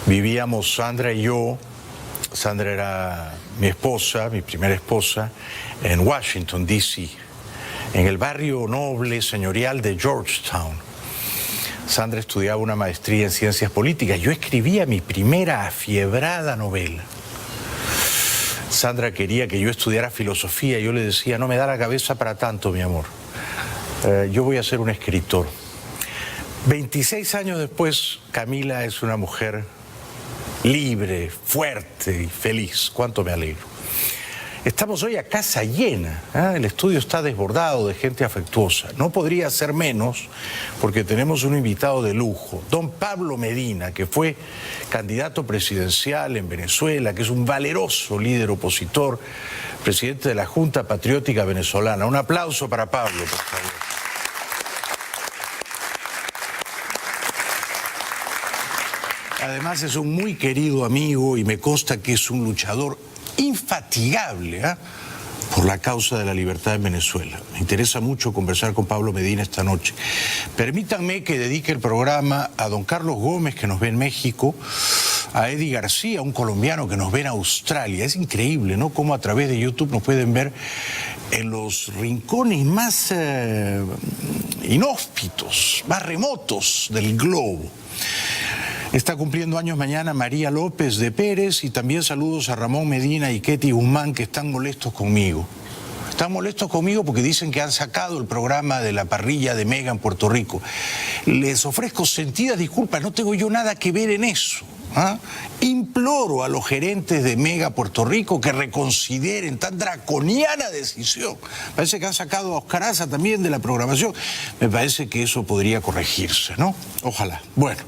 Vivíamos Sandra y yo. Sandra era mi esposa, mi primera esposa, en Washington, D.C., en el barrio noble señorial de Georgetown. Sandra estudiaba una maestría en ciencias políticas. Yo escribía mi primera afiebrada novela. Sandra quería que yo estudiara filosofía. Yo le decía, no me da la cabeza para tanto, mi amor. Yo voy a ser un escritor. 26 años después, Camila es una mujer libre, fuerte y feliz. Cuánto me alegro. Estamos hoy a casa llena, ¿eh? El estudio está desbordado de gente afectuosa. No podría ser menos porque tenemos un invitado de lujo, don Pablo Medina, que fue candidato presidencial en Venezuela, que es un valeroso líder opositor, presidente de la Junta Patriótica Venezolana. Un aplauso para Pablo, por favor. Además es un muy querido amigo y me consta que es un luchador infatigable por la causa de la libertad en Venezuela. Me interesa mucho conversar con Pablo Medina esta noche. Permítanme que dedique el programa a don Carlos Gómez, que nos ve en México, a Eddie García, un colombiano que nos ve en Australia. Es increíble, ¿no?, cómo a través de YouTube nos pueden ver en los rincones más inhóspitos, más remotos del globo. Está cumpliendo años mañana María López de Pérez, y también saludos a Ramón Medina y Ketty Guzmán, que están molestos conmigo. Están molestos conmigo porque dicen que han sacado el programa de la parrilla de Mega en Puerto Rico. Les ofrezco sentidas disculpas, no tengo yo nada que ver en eso. Imploro a los gerentes de Mega Puerto Rico que reconsideren tan draconiana decisión. Parece que han sacado a Oscar Aza también de la programación. Me parece que eso podría corregirse, ¿no? Ojalá. Bueno.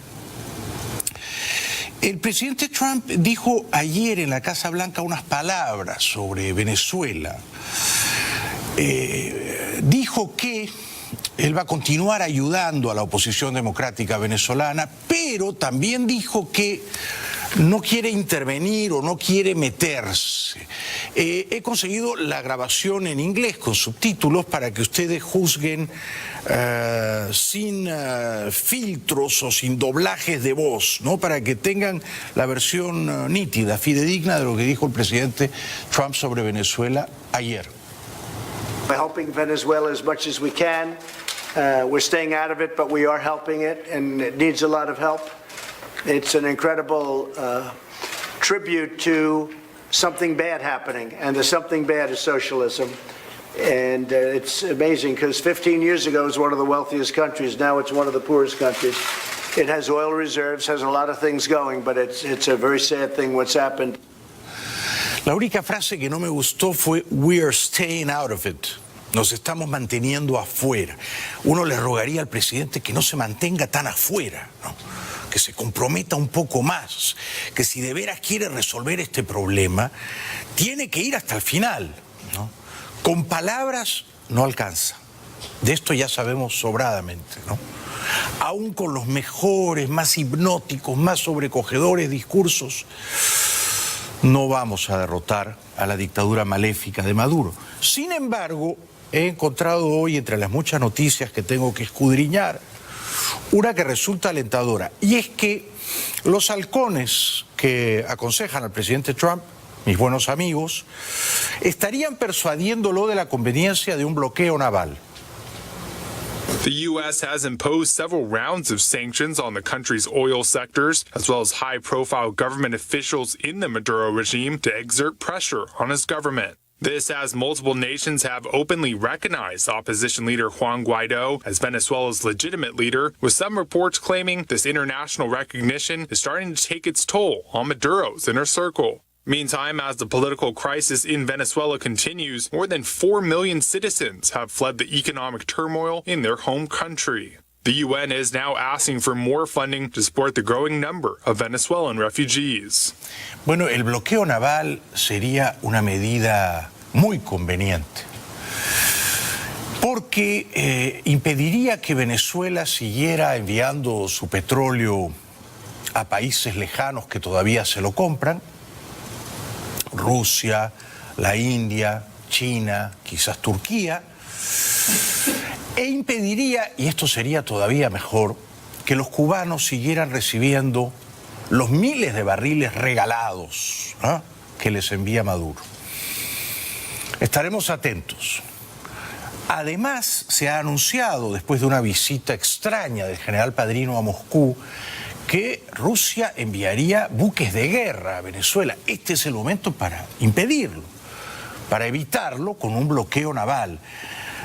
El presidente Trump dijo ayer en la Casa Blanca unas palabras sobre Venezuela. Dijo que él va a continuar ayudando a la oposición democrática venezolana, pero también dijo que no quiere intervenir o no quiere meterse. He conseguido la grabación en inglés con subtítulos para que ustedes juzguen sin filtros o sin doblajes de voz, ¿no?, para que tengan la versión nítida, fidedigna de lo que dijo el presidente Trump sobre Venezuela ayer. We're helping Venezuela as much as we can. We're staying out of it, but we are helping it, and it needs a lot of help. It's an incredible tribute to something bad happening, and the something bad is socialism. And it's amazing because 15 years ago it was one of the wealthiest countries. Now it's one of the poorest countries. It has oil reserves, has a lot of things going, but it's a very sad thing what's happened. La única frase que no me gustó fue "we are staying out of it". Nos estamos manteniendo afuera. Uno le rogaría al presidente que no se mantenga tan afuera, ¿no?, que se comprometa un poco más, que si de veras quiere resolver este problema, tiene que ir hasta el final, ¿no? Con palabras no alcanza. De esto ya sabemos sobradamente, ¿no? Aún con los mejores, más hipnóticos, más sobrecogedores discursos, no vamos a derrotar a la dictadura maléfica de Maduro. Sin embargo, he encontrado hoy, entre las muchas noticias que tengo que escudriñar, una que resulta alentadora, y es que los halcones que aconsejan al presidente Trump, mis buenos amigos, estarían persuadiéndolo de la conveniencia de un bloqueo naval. The U.S. has imposed several rounds of sanctions on the country's oil sectors, as well as high-profile government officials in the Maduro regime to exert pressure on his government. This as multiple nations have openly recognized opposition leader Juan Guaido as Venezuela's legitimate leader, with some reports claiming this international recognition is starting to take its toll on Maduro's inner circle. Meantime, as the political crisis in Venezuela continues, more than 4 million citizens have fled the economic turmoil in their home country. The UN is now asking for more funding to support the growing number of Venezuelan refugees. Bueno, el bloqueo naval sería una medida muy conveniente, porque impediría que Venezuela siguiera enviando su petróleo a países lejanos que todavía se lo compran, Rusia, la India, China, quizás Turquía, e impediría, y esto sería todavía mejor, que los cubanos siguieran recibiendo los miles de barriles regalados, ¿ah?, que les envía Maduro. Estaremos atentos. Además, se ha anunciado, después de una visita extraña del general Padrino a Moscú, que Rusia enviaría buques de guerra a Venezuela. Este es el momento para impedirlo, para evitarlo con un bloqueo naval.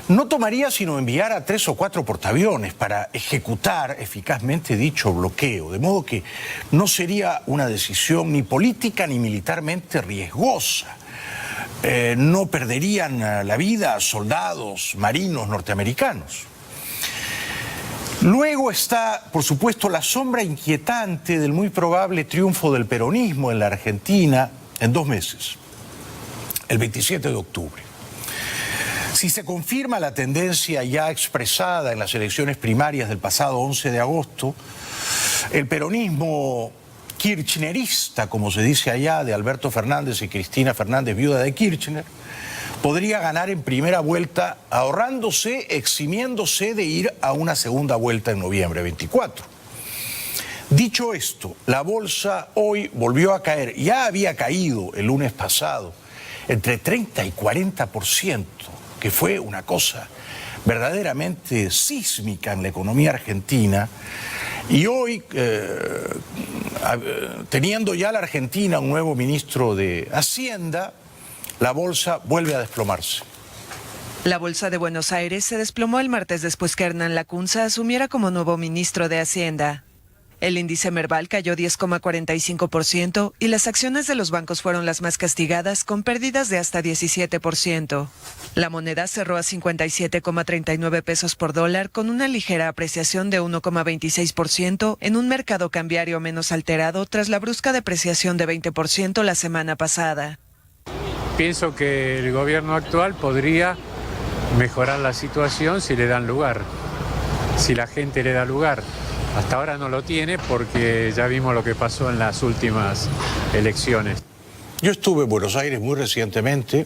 No tomaría sino enviar a 3 o 4 portaaviones para ejecutar eficazmente dicho bloqueo, de modo que no sería una decisión ni política ni militarmente riesgosa. No perderían la vida soldados, marinos norteamericanos. Luego está, por supuesto, la sombra inquietante del muy probable triunfo del peronismo en la Argentina en 2 meses, el 27 de octubre. Si se confirma la tendencia ya expresada en las elecciones primarias del pasado 11 de agosto, el peronismo kirchnerista, como se dice allá, de Alberto Fernández y Cristina Fernández, viuda de Kirchner, podría ganar en primera vuelta ahorrándose, eximiéndose de ir a una segunda vuelta en noviembre 24. Dicho esto, la bolsa hoy volvió a caer, ya había caído el lunes pasado, entre 30 y 40%, que fue una cosa verdaderamente sísmica en la economía argentina. Y hoy, teniendo ya la Argentina un nuevo ministro de Hacienda, la bolsa vuelve a desplomarse. La bolsa de Buenos Aires se desplomó el martes después que Hernán Lacunza asumiera como nuevo ministro de Hacienda. El índice Merval cayó 10,45% y las acciones de los bancos fueron las más castigadas, con pérdidas de hasta 17%. La moneda cerró a 57,39 pesos por dólar, con una ligera apreciación de 1,26% en un mercado cambiario menos alterado tras la brusca depreciación de 20% la semana pasada. Pienso que el gobierno actual podría mejorar la situación si le dan lugar, si la gente le da lugar. Hasta ahora no lo tiene porque ya vimos lo que pasó en las últimas elecciones. Yo estuve en Buenos Aires muy recientemente.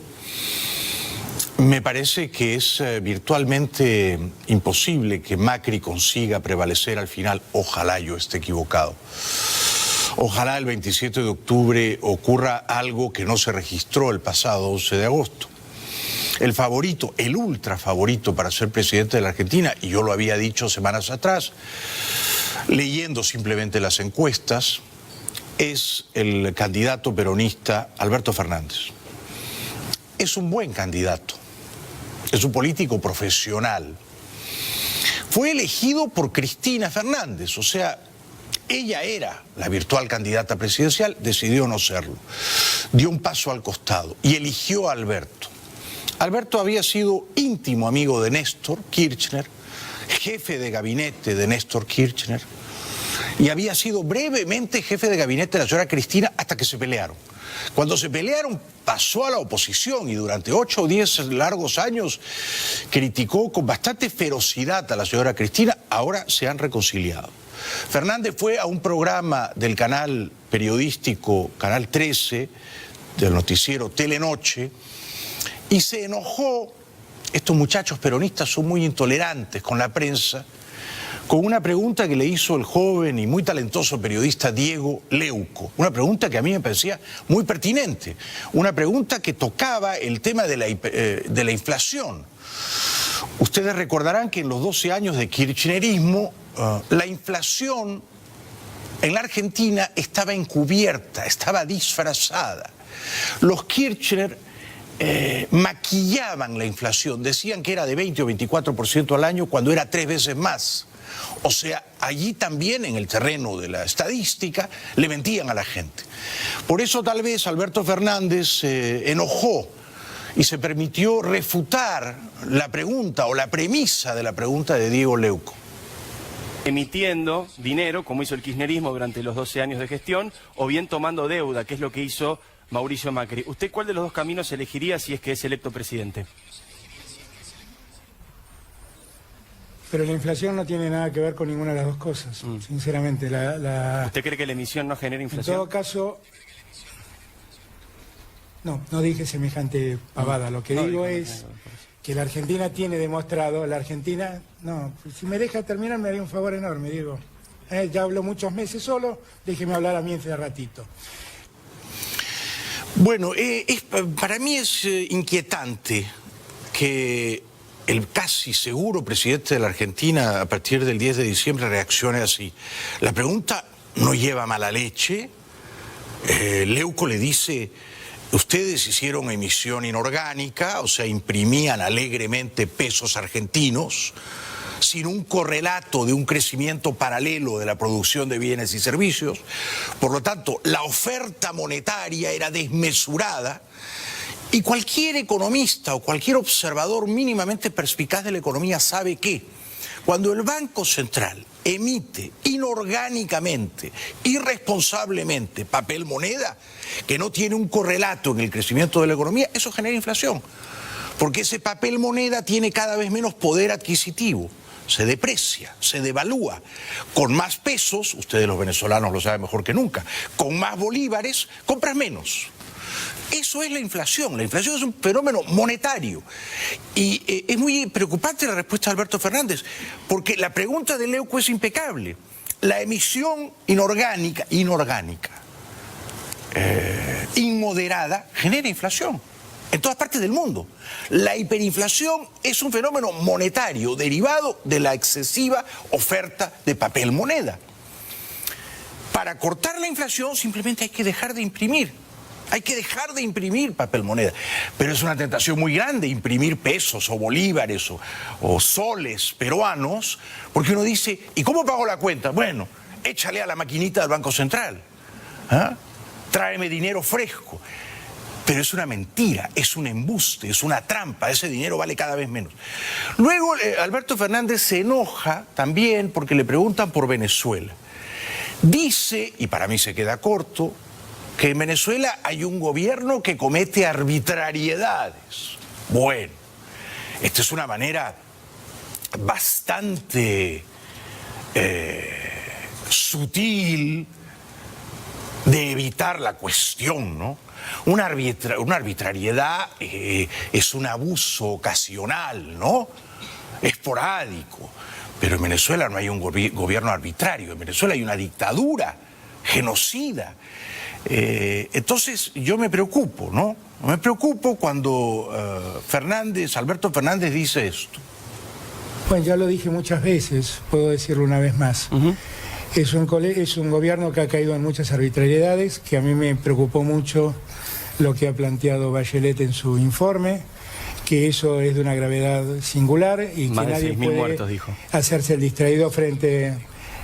Me parece que es virtualmente imposible que Macri consiga prevalecer al final. Ojalá yo esté equivocado. Ojalá el 27 de octubre ocurra algo que no se registró el pasado 11 de agosto. El favorito, el ultra favorito para ser presidente de la Argentina, y yo lo había dicho semanas atrás, leyendo simplemente las encuestas, es el candidato peronista Alberto Fernández. Es un buen candidato, es un político profesional. Fue elegido por Cristina Fernández, o sea, ella era la virtual candidata presidencial, decidió no serlo. Dio un paso al costado y eligió a Alberto. Alberto había sido íntimo amigo de Néstor Kirchner, jefe de gabinete de Néstor Kirchner, y había sido brevemente jefe de gabinete de la señora Cristina hasta que se pelearon. Cuando se pelearon pasó a la oposición y durante 8 o 10 largos años criticó con bastante ferocidad a la señora Cristina. Ahora se han reconciliado. Fernández fue a un programa del canal periodístico Canal 13, del noticiero Telenoche, y se enojó. Estos muchachos peronistas son muy intolerantes con la prensa, con una pregunta que le hizo el joven y muy talentoso periodista Diego Leuco. Una pregunta que a mí me parecía muy pertinente. Una pregunta que tocaba el tema de la inflación. Ustedes recordarán que en los 12 años de kirchnerismo, la inflación en la Argentina estaba encubierta, estaba disfrazada. Los Kirchner maquillaban la inflación, decían que era de 20 o 24% al año cuando era 3 veces más. O sea, allí también en el terreno de la estadística le mentían a la gente. Por eso tal vez Alberto Fernández se enojó y se permitió refutar la pregunta o la premisa de la pregunta de Diego Leuco. Emitiendo dinero, como hizo el kirchnerismo durante los 12 años de gestión, o bien tomando deuda, que es lo que hizo Mauricio Macri. ¿Usted cuál de los dos caminos elegiría si es que es electo presidente? Pero la inflación no tiene nada que ver con ninguna de las dos cosas, sinceramente. ¿Usted cree que la emisión no genera inflación? En todo caso, no dije semejante pavada. Lo que digo es que la Argentina tiene demostrado, si me deja terminar me haría un favor enorme, Diego. Ya habló muchos meses solo, déjeme hablar a mí este ratito. Bueno, para mí es inquietante que el casi seguro presidente de la Argentina a partir del 10 de diciembre reaccione así. La pregunta no lleva mala leche. Leuco le dice, ustedes hicieron emisión inorgánica, o sea, imprimían alegremente pesos argentinos, sin un correlato de un crecimiento paralelo de la producción de bienes y servicios. Por lo tanto, la oferta monetaria era desmesurada y cualquier economista o cualquier observador mínimamente perspicaz de la economía sabe que cuando el Banco Central emite inorgánicamente, irresponsablemente papel moneda que no tiene un correlato en el crecimiento de la economía, eso genera inflación, porque ese papel moneda tiene cada vez menos poder adquisitivo. Se deprecia, se devalúa. Con más pesos, ustedes los venezolanos lo saben mejor que nunca, con más bolívares compras menos. Eso es la inflación. La inflación es un fenómeno monetario. Y es muy preocupante la respuesta de Alberto Fernández, porque la pregunta de Leuco es impecable. La emisión inorgánica, inmoderada, genera inflación en todas partes del mundo. La hiperinflación es un fenómeno monetario derivado de la excesiva oferta de papel moneda. Para cortar la inflación simplemente hay que dejar de imprimir. Hay que dejar de imprimir papel moneda. Pero es una tentación muy grande imprimir pesos o bolívares o soles peruanos, porque uno dice, ¿y cómo pago la cuenta? Bueno, échale a la maquinita del Banco Central. ¿Ah? Tráeme dinero fresco. Pero es una mentira, es un embuste, es una trampa, ese dinero vale cada vez menos. Luego Alberto Fernández se enoja también porque le preguntan por Venezuela. Dice, y para mí se queda corto, que en Venezuela hay un gobierno que comete arbitrariedades. Bueno, esta es una manera bastante sutil de evitar la cuestión, ¿no? Una arbitrariedad es un abuso ocasional, ¿no? Esporádico. Pero en Venezuela no hay un gobierno arbitrario, en Venezuela hay una dictadura genocida. Entonces yo me preocupo, ¿no? Me preocupo cuando Alberto Fernández dice esto. Bueno, ya lo dije muchas veces, puedo decirlo una vez más. Es un gobierno que ha caído en muchas arbitrariedades, que a mí me preocupó mucho lo que ha planteado Bachelet en su informe, que eso es de una gravedad singular y Más que de nadie 6.000 puede muertos, dijo. hacerse el distraído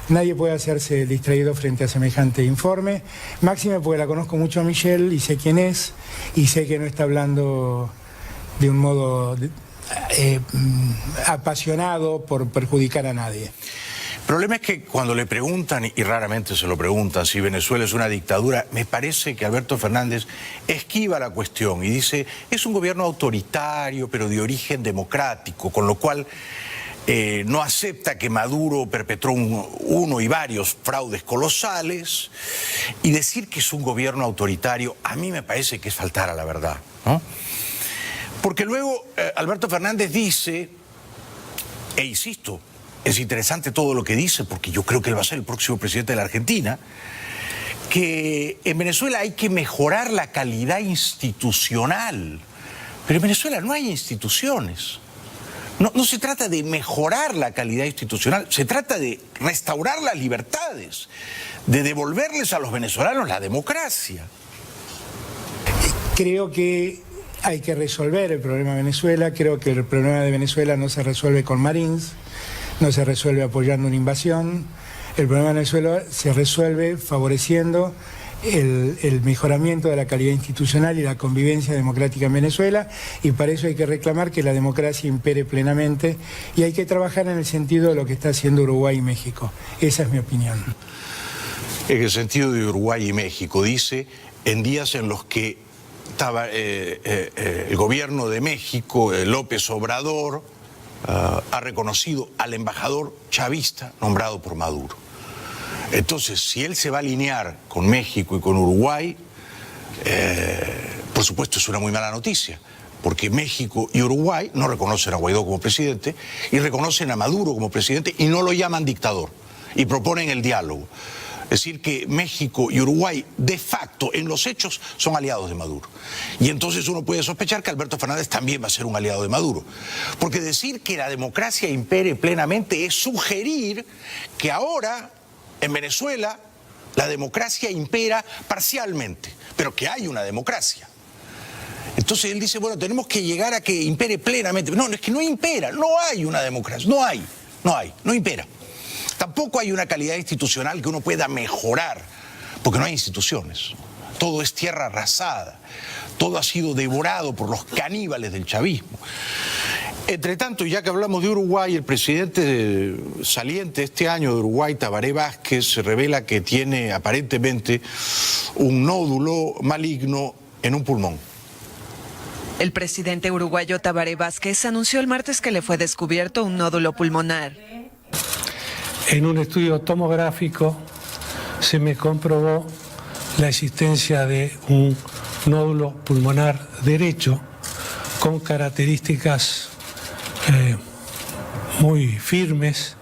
nadie puede hacerse el distraído frente a semejante informe. Máxime porque la conozco mucho a Michelle y sé quién es, y sé que no está hablando de un modo apasionado por perjudicar a nadie. El problema es que cuando le preguntan, y raramente se lo preguntan, si Venezuela es una dictadura, me parece que Alberto Fernández esquiva la cuestión y dice, es un gobierno autoritario, pero de origen democrático, con lo cual no acepta que Maduro perpetró uno y varios fraudes colosales, y decir que es un gobierno autoritario, a mí me parece que es faltar a la verdad, ¿no? Porque luego Alberto Fernández dice, e insisto, es interesante todo lo que dice, porque yo creo que él va a ser el próximo presidente de la Argentina, que en Venezuela hay que mejorar la calidad institucional. Pero en Venezuela no hay instituciones. No se trata de mejorar la calidad institucional, se trata de restaurar las libertades, de devolverles a los venezolanos la democracia. Creo que hay que resolver el problema de Venezuela, creo que el problema de Venezuela no se resuelve con Marines, no se resuelve apoyando una invasión, el problema de Venezuela se resuelve favoreciendo el mejoramiento de la calidad institucional y la convivencia democrática en Venezuela, y para eso hay que reclamar que la democracia impere plenamente y hay que trabajar en el sentido de lo que está haciendo Uruguay y México. Esa es mi opinión. En el sentido de Uruguay y México, dice, en días en los que estaba el gobierno de México, López Obrador, ha reconocido al embajador chavista nombrado por Maduro. Entonces, si él se va a alinear con México y con Uruguay, por supuesto es una muy mala noticia, porque México y Uruguay no reconocen a Guaidó como presidente y reconocen a Maduro como presidente y no lo llaman dictador. y proponen el diálogo. Es decir, que México y Uruguay, de facto, en los hechos, son aliados de Maduro. Y entonces uno puede sospechar que Alberto Fernández también va a ser un aliado de Maduro. Porque decir que la democracia impere plenamente es sugerir que ahora, en Venezuela, la democracia impera parcialmente, pero que hay una democracia. Entonces él dice, bueno, tenemos que llegar a que impere plenamente. No, es que no impera, no hay una democracia, no impera. Tampoco hay una calidad institucional que uno pueda mejorar, porque no hay instituciones. Todo es tierra arrasada, todo ha sido devorado por los caníbales del chavismo. Entre tanto, ya que hablamos de Uruguay, el presidente saliente este año de Uruguay, Tabaré Vázquez, revela que tiene aparentemente un nódulo maligno en un pulmón. El presidente uruguayo Tabaré Vázquez anunció el martes que le fue descubierto un nódulo pulmonar. En un estudio tomográfico se me comprobó la existencia de un nódulo pulmonar derecho con características muy firmes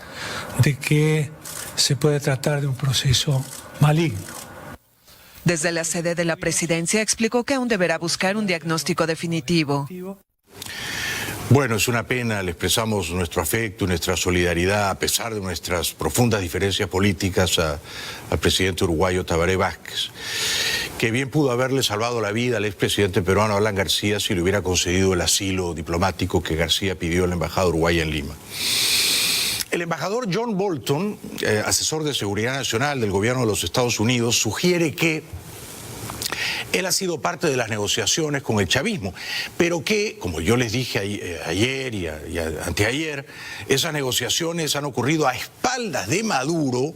de que se puede tratar de un proceso maligno. Desde la sede de la presidencia explicó que aún deberá buscar un diagnóstico definitivo. Bueno, es una pena, le expresamos nuestro afecto y nuestra solidaridad, a pesar de nuestras profundas diferencias políticas, al presidente uruguayo Tabaré Vázquez, que bien pudo haberle salvado la vida al expresidente peruano Alan García si le hubiera concedido el asilo diplomático que García pidió en la Embajada uruguaya en Lima. El embajador John Bolton, asesor de seguridad nacional del gobierno de los Estados Unidos, sugiere que él ha sido parte de las negociaciones con el chavismo, pero que, como yo les dije ayer y anteayer, esas negociaciones han ocurrido a espaldas de Maduro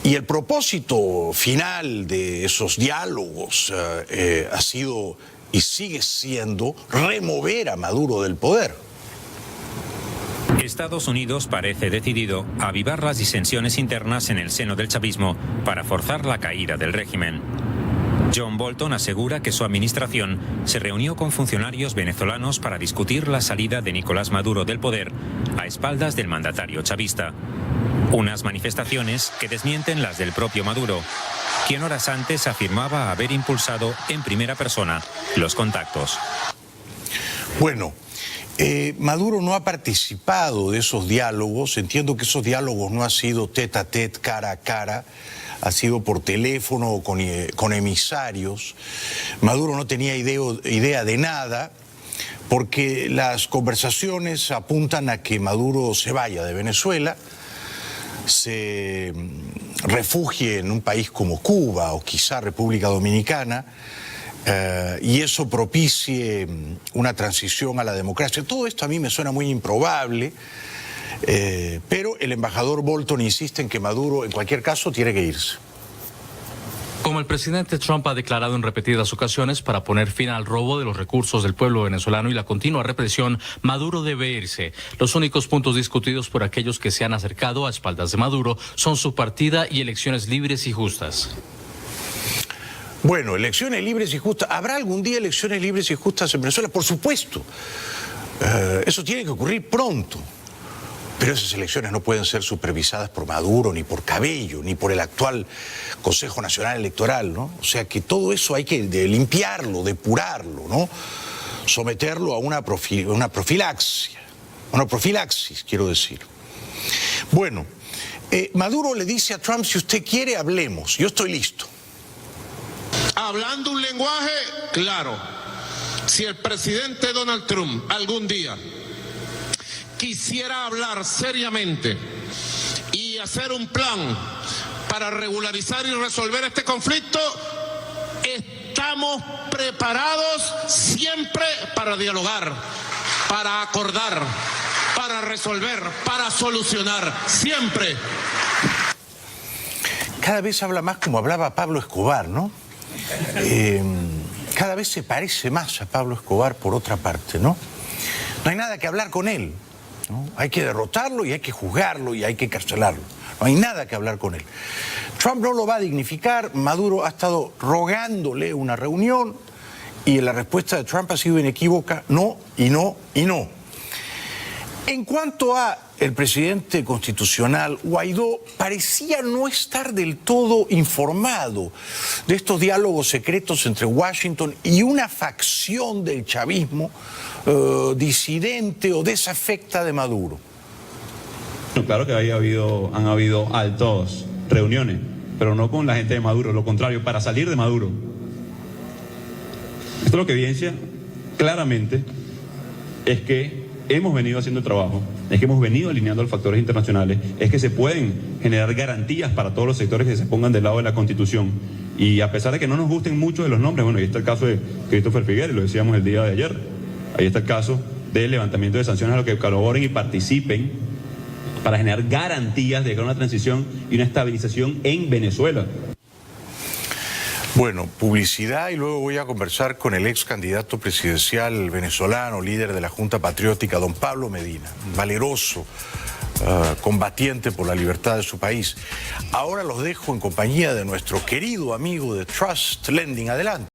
y el propósito final de esos diálogos ha sido y sigue siendo remover a Maduro del poder. Estados Unidos parece decidido a avivar las disensiones internas en el seno del chavismo para forzar la caída del régimen. John Bolton asegura que su administración se reunió con funcionarios venezolanos para discutir la salida de Nicolás Maduro del poder a espaldas del mandatario chavista. Unas manifestaciones que desmienten las del propio Maduro, quien horas antes afirmaba haber impulsado en primera persona los contactos. Bueno, Maduro no ha participado de esos diálogos. Entiendo que esos diálogos no han sido tete a tete, cara a cara, ha sido por teléfono o con emisarios. Maduro no tenía idea de nada, porque las conversaciones apuntan a que Maduro se vaya de Venezuela, se refugie en un país como Cuba o quizá República Dominicana, y eso propicie una transición a la democracia. Todo esto a mí me suena muy improbable, pero el embajador Bolton insiste en que Maduro en cualquier caso tiene que irse. Como el presidente Trump ha declarado en repetidas ocasiones, para poner fin al robo de los recursos del pueblo venezolano y la continua represión, Maduro debe irse. Los únicos puntos discutidos por aquellos que se han acercado a espaldas de Maduro son su partida y elecciones libres y justas. Bueno, elecciones libres y justas. ¿Habrá algún día elecciones libres y justas en Venezuela? Por supuesto. Eso tiene que ocurrir pronto. Pero esas elecciones no pueden ser supervisadas por Maduro, ni por Cabello, ni por el actual Consejo Nacional Electoral, ¿no? O sea que todo eso hay que limpiarlo, depurarlo, ¿no? Someterlo a una profilaxis, quiero decir. Bueno, Maduro le dice a Trump, si usted quiere, hablemos, yo estoy listo. Hablando un lenguaje claro, si el presidente Donald Trump algún día quisiera hablar seriamente y hacer un plan para regularizar y resolver este conflicto, estamos preparados siempre para dialogar, para acordar, para resolver, para solucionar, siempre. Cada vez habla más como hablaba Pablo Escobar, ¿no? Cada vez se parece más a Pablo Escobar por otra parte, ¿no? No hay nada que hablar con él, ¿no? Hay que derrotarlo y hay que juzgarlo y hay que encarcelarlo. No hay nada que hablar con él. Trump no lo va a dignificar. Maduro ha estado rogándole una reunión y la respuesta de Trump ha sido inequívoca: no y no y no. En cuanto a el presidente constitucional, Guaidó parecía no estar del todo informado de estos diálogos secretos entre Washington y una facción del chavismo disidente o desafecta de Maduro. Claro que han habido altas reuniones, pero no con la gente de Maduro, lo contrario, para salir de Maduro. Esto lo que evidencia claramente es que hemos venido haciendo el trabajo, es que hemos venido alineando los factores internacionales, es que se pueden generar garantías para todos los sectores que se pongan del lado de la Constitución. Y a pesar de que no nos gusten mucho de los nombres, bueno, ahí está el caso de Christopher Figueres, lo decíamos el día de ayer, ahí está el caso del levantamiento de sanciones a los que colaboren y participen para generar garantías de que haya una transición y una estabilización en Venezuela. Bueno, publicidad y luego voy a conversar con el ex candidato presidencial venezolano, líder de la Junta Patriótica, don Pablo Medina, un valeroso combatiente por la libertad de su país. Ahora los dejo en compañía de nuestro querido amigo de Trust Lending. Adelante.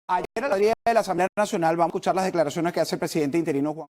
Ayer a la día de la Asamblea Nacional vamos a escuchar las declaraciones que hace el presidente interino Juan.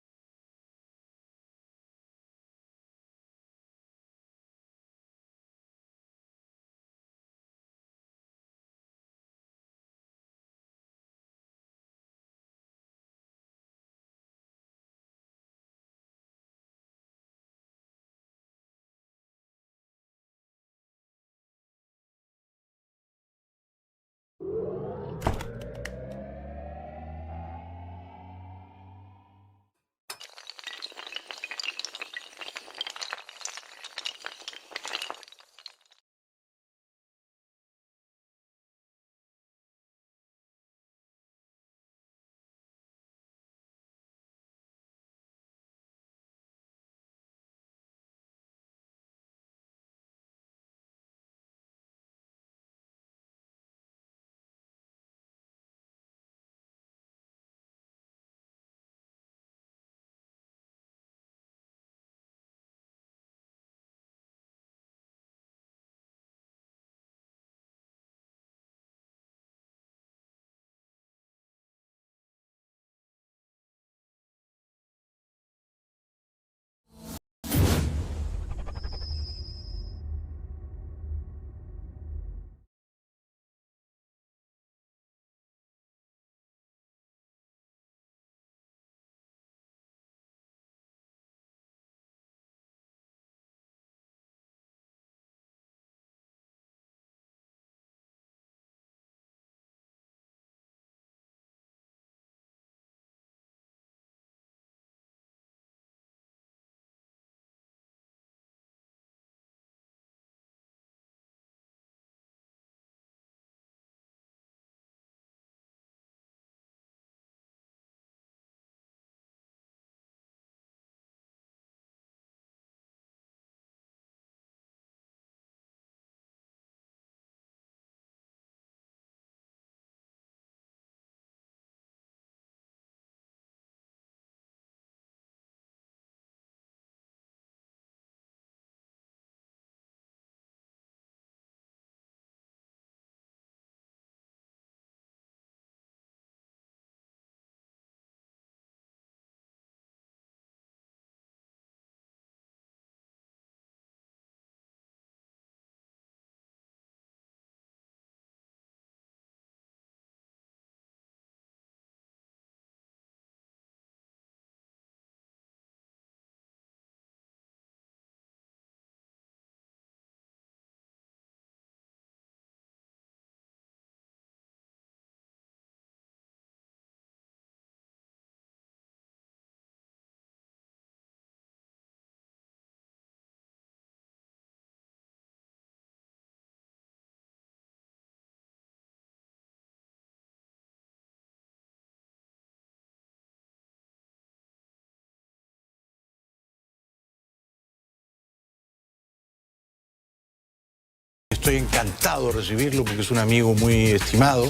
estoy encantado de recibirlo porque es un amigo muy estimado.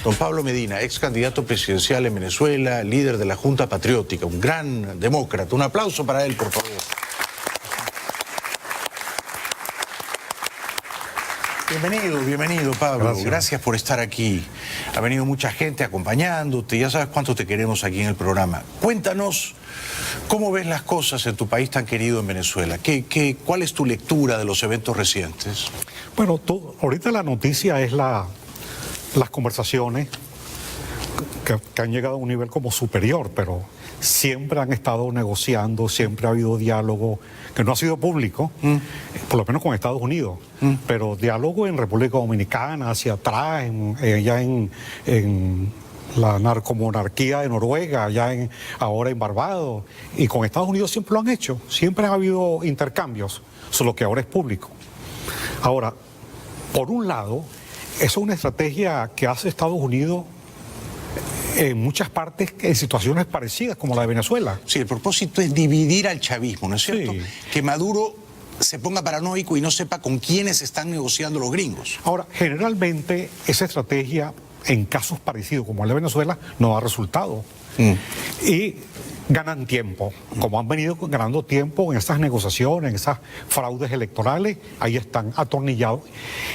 Don Pablo Medina, ex candidato presidencial en Venezuela, líder de la Junta Patriótica, un gran demócrata. Un aplauso para él, por favor. Bienvenido, Pablo. Gracias por estar aquí. Ha venido mucha gente acompañándote. Ya sabes cuánto te queremos aquí en el programa. Cuéntanos cómo ves las cosas en tu país tan querido en Venezuela. ¿Cuál es tu lectura de los eventos recientes? Bueno, ahorita la noticia es las conversaciones que han llegado a un nivel como superior, pero siempre han estado negociando, siempre ha habido diálogo, que no ha sido público, por lo menos con Estados Unidos, pero diálogo en República Dominicana, hacia atrás, allá en la narcomonarquía de Noruega, ahora en Barbados, y con Estados Unidos siempre lo han hecho, siempre ha habido intercambios, solo que ahora es público. Ahora, por un lado, eso es una estrategia que hace Estados Unidos en muchas partes, en situaciones parecidas como la de Venezuela. Sí, el propósito es dividir al chavismo, ¿no es cierto? Sí. Que Maduro se ponga paranoico y no sepa con quiénes están negociando los gringos. Ahora, generalmente esa estrategia en casos parecidos como el de Venezuela no da resultado. Y ganan tiempo, como han venido ganando tiempo en esas negociaciones, en esas fraudes electorales, ahí están atornillados.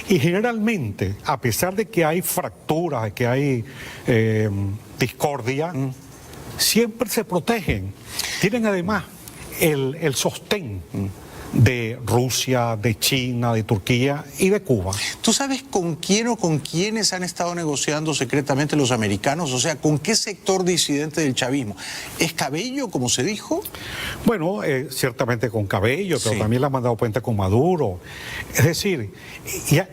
Y generalmente, a pesar de que hay fracturas, de que hay discordia, siempre se protegen. Tienen además el sostén de Rusia, de China, de Turquía y de Cuba. ¿Tú sabes con quién o con quiénes han estado negociando secretamente los americanos? O sea, ¿con qué sector disidente del chavismo? ¿Es Cabello, como se dijo? Bueno, ciertamente con Cabello, pero también le han mandado puente con Maduro. Es decir,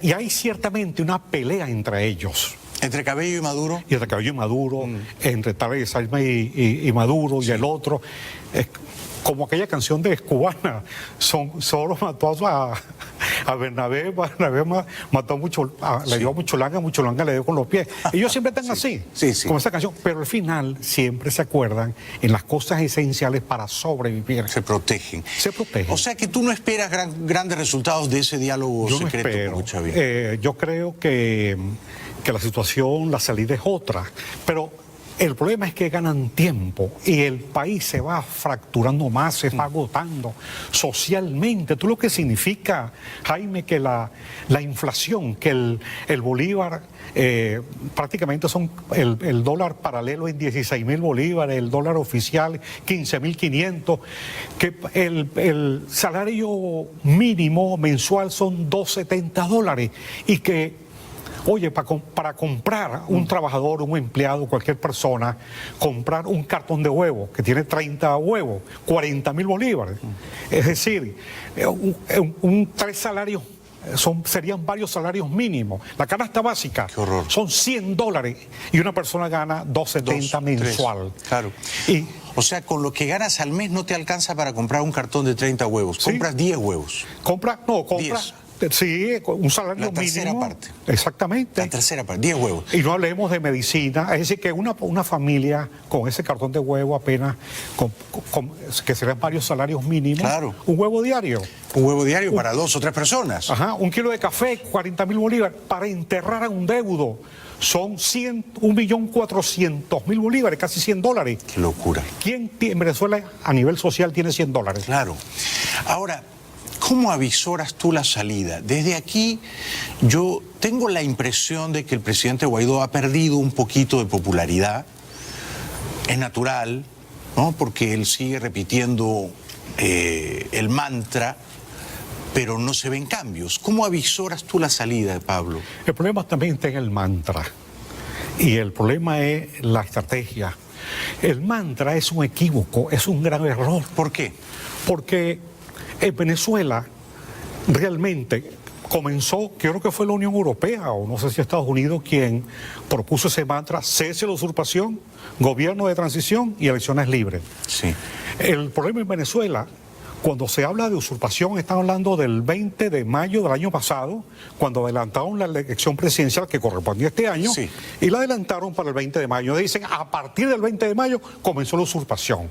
y hay ciertamente una pelea entre ellos. ¿Entre Cabello y Maduro? Y entre Cabello y Maduro, entre Tarek Salma y Maduro y el otro. Como aquella canción de cubana, solo mató a Bernabé, mató le dio a Mucholanga le dio con los pies. Ellos siempre están así, como esa canción, pero al final siempre se acuerdan en las cosas esenciales para sobrevivir. Se protegen. Se protegen. O sea que tú no esperas grandes resultados de ese diálogo secreto con Chávez. Yo creo que la situación, la salida es otra, pero el problema es que ganan tiempo y el país se va fracturando más, se va agotando socialmente. Tú lo que significa, Jaime, que la inflación, que el bolívar prácticamente son el dólar paralelo en 16.000 bolívares, el dólar oficial 15.500, que el salario mínimo mensual son $270 y que oye, para comprar un trabajador, un empleado, cualquier persona, comprar un cartón de huevos que tiene 30 huevos, 40.000 bolívares. Es decir, 3 salarios serían varios salarios mínimos. La canasta básica son $100 y una persona gana $270 mensual. Claro. O sea, con lo que ganas al mes no te alcanza para comprar un cartón de 30 huevos. Compras 10 huevos. Compras 10. Sí, un salario mínimo. La tercera parte. Exactamente. La tercera parte, 10 huevos. Y no hablemos de medicina. Es decir, que una familia con ese cartón de huevo apenas, que serán varios salarios mínimos. Claro. Un huevo diario. Un huevo diario para 2 o 3 personas. Ajá, un kilo de café, 40.000 bolívares. Para enterrar a un deudo son 1.400.000 bolívares, casi $100. Qué locura. ¿Quién en Venezuela a nivel social tiene $100? Claro. Ahora, ¿cómo avisoras tú la salida? Desde aquí yo tengo la impresión de que el presidente Guaidó ha perdido un poquito de popularidad. Es natural, ¿no? Porque él sigue repitiendo el mantra, pero no se ven cambios. ¿Cómo avisoras tú la salida, Pablo? El problema también está en el mantra. Y el problema es la estrategia. El mantra es un equívoco, es un gran error. ¿Por qué? Porque en Venezuela realmente comenzó, creo que fue la Unión Europea o no sé si Estados Unidos quien propuso ese mantra: cese la usurpación, gobierno de transición y elecciones libres. Sí. El problema en Venezuela, cuando se habla de usurpación, están hablando del 20 de mayo del año pasado, cuando adelantaron la elección presidencial que correspondía este año, y la adelantaron para el 20 de mayo. Dicen, a partir del 20 de mayo comenzó la usurpación.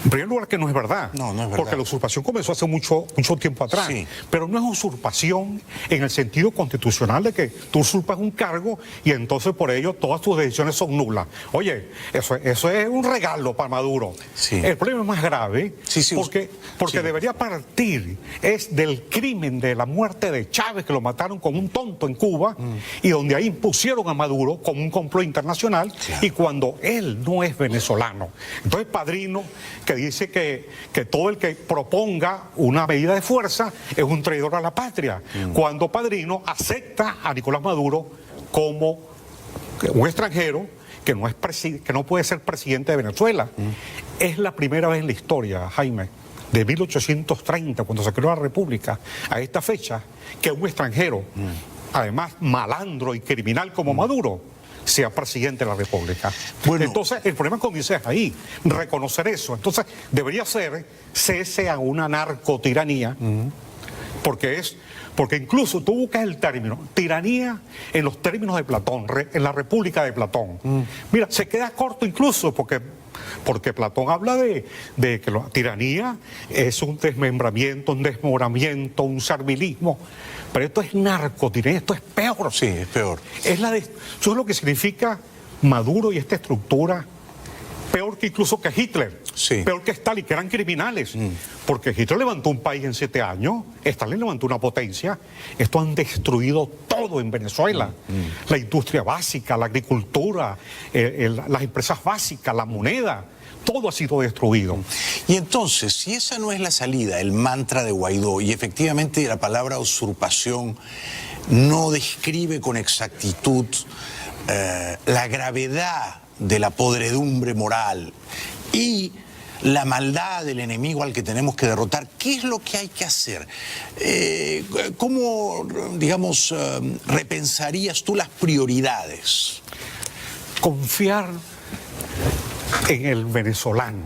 En primer lugar, que no es verdad. No es verdad. Porque la usurpación comenzó hace mucho tiempo atrás. Sí. Pero no es usurpación en el sentido constitucional de que tú usurpas un cargo y entonces por ello todas tus decisiones son nulas. Oye, eso es un regalo para Maduro. Sí. El problema es más grave porque Sí. debería partir es del crimen de la muerte de Chávez, que lo mataron como un tonto en Cuba, y donde ahí impusieron a Maduro como un complot internacional, y cuando él no es venezolano. Entonces Padrino, que dice que todo el que proponga una medida de fuerza es un traidor a la patria, cuando Padrino acepta a Nicolás Maduro como un extranjero que no puede ser presidente de Venezuela. Es la primera vez en la historia, Jaime, de 1830, cuando se creó la República, a esta fecha, que un extranjero, además malandro y criminal como Maduro, sea presidente de la República. Bueno, entonces el problema comienza ahí, reconocer eso. Entonces debería ser cese a una narcotiranía, porque incluso tú buscas el término tiranía en los términos de Platón, en la República de Platón. Mira, se queda corto incluso porque Platón habla de que la tiranía es un desmembramiento, un desmoronamiento, un servilismo. Pero esto es narcotiranía, esto es peor. Sí, es peor. Eso es lo que significa Maduro y esta estructura, peor que incluso que Hitler, peor que Stalin, que eran criminales. Porque Hitler levantó un país en 7 años, Stalin levantó una potencia. Esto han destruido todo en Venezuela. La industria básica, la agricultura, las empresas básicas, la moneda. Todo ha sido destruido. Y entonces, si esa no es la salida, el mantra de Guaidó, y efectivamente la palabra usurpación no describe con exactitud la gravedad de la podredumbre moral y la maldad del enemigo al que tenemos que derrotar, ¿qué es lo que hay que hacer? ¿Cómo, digamos, repensarías tú las prioridades? Confiar en el venezolano,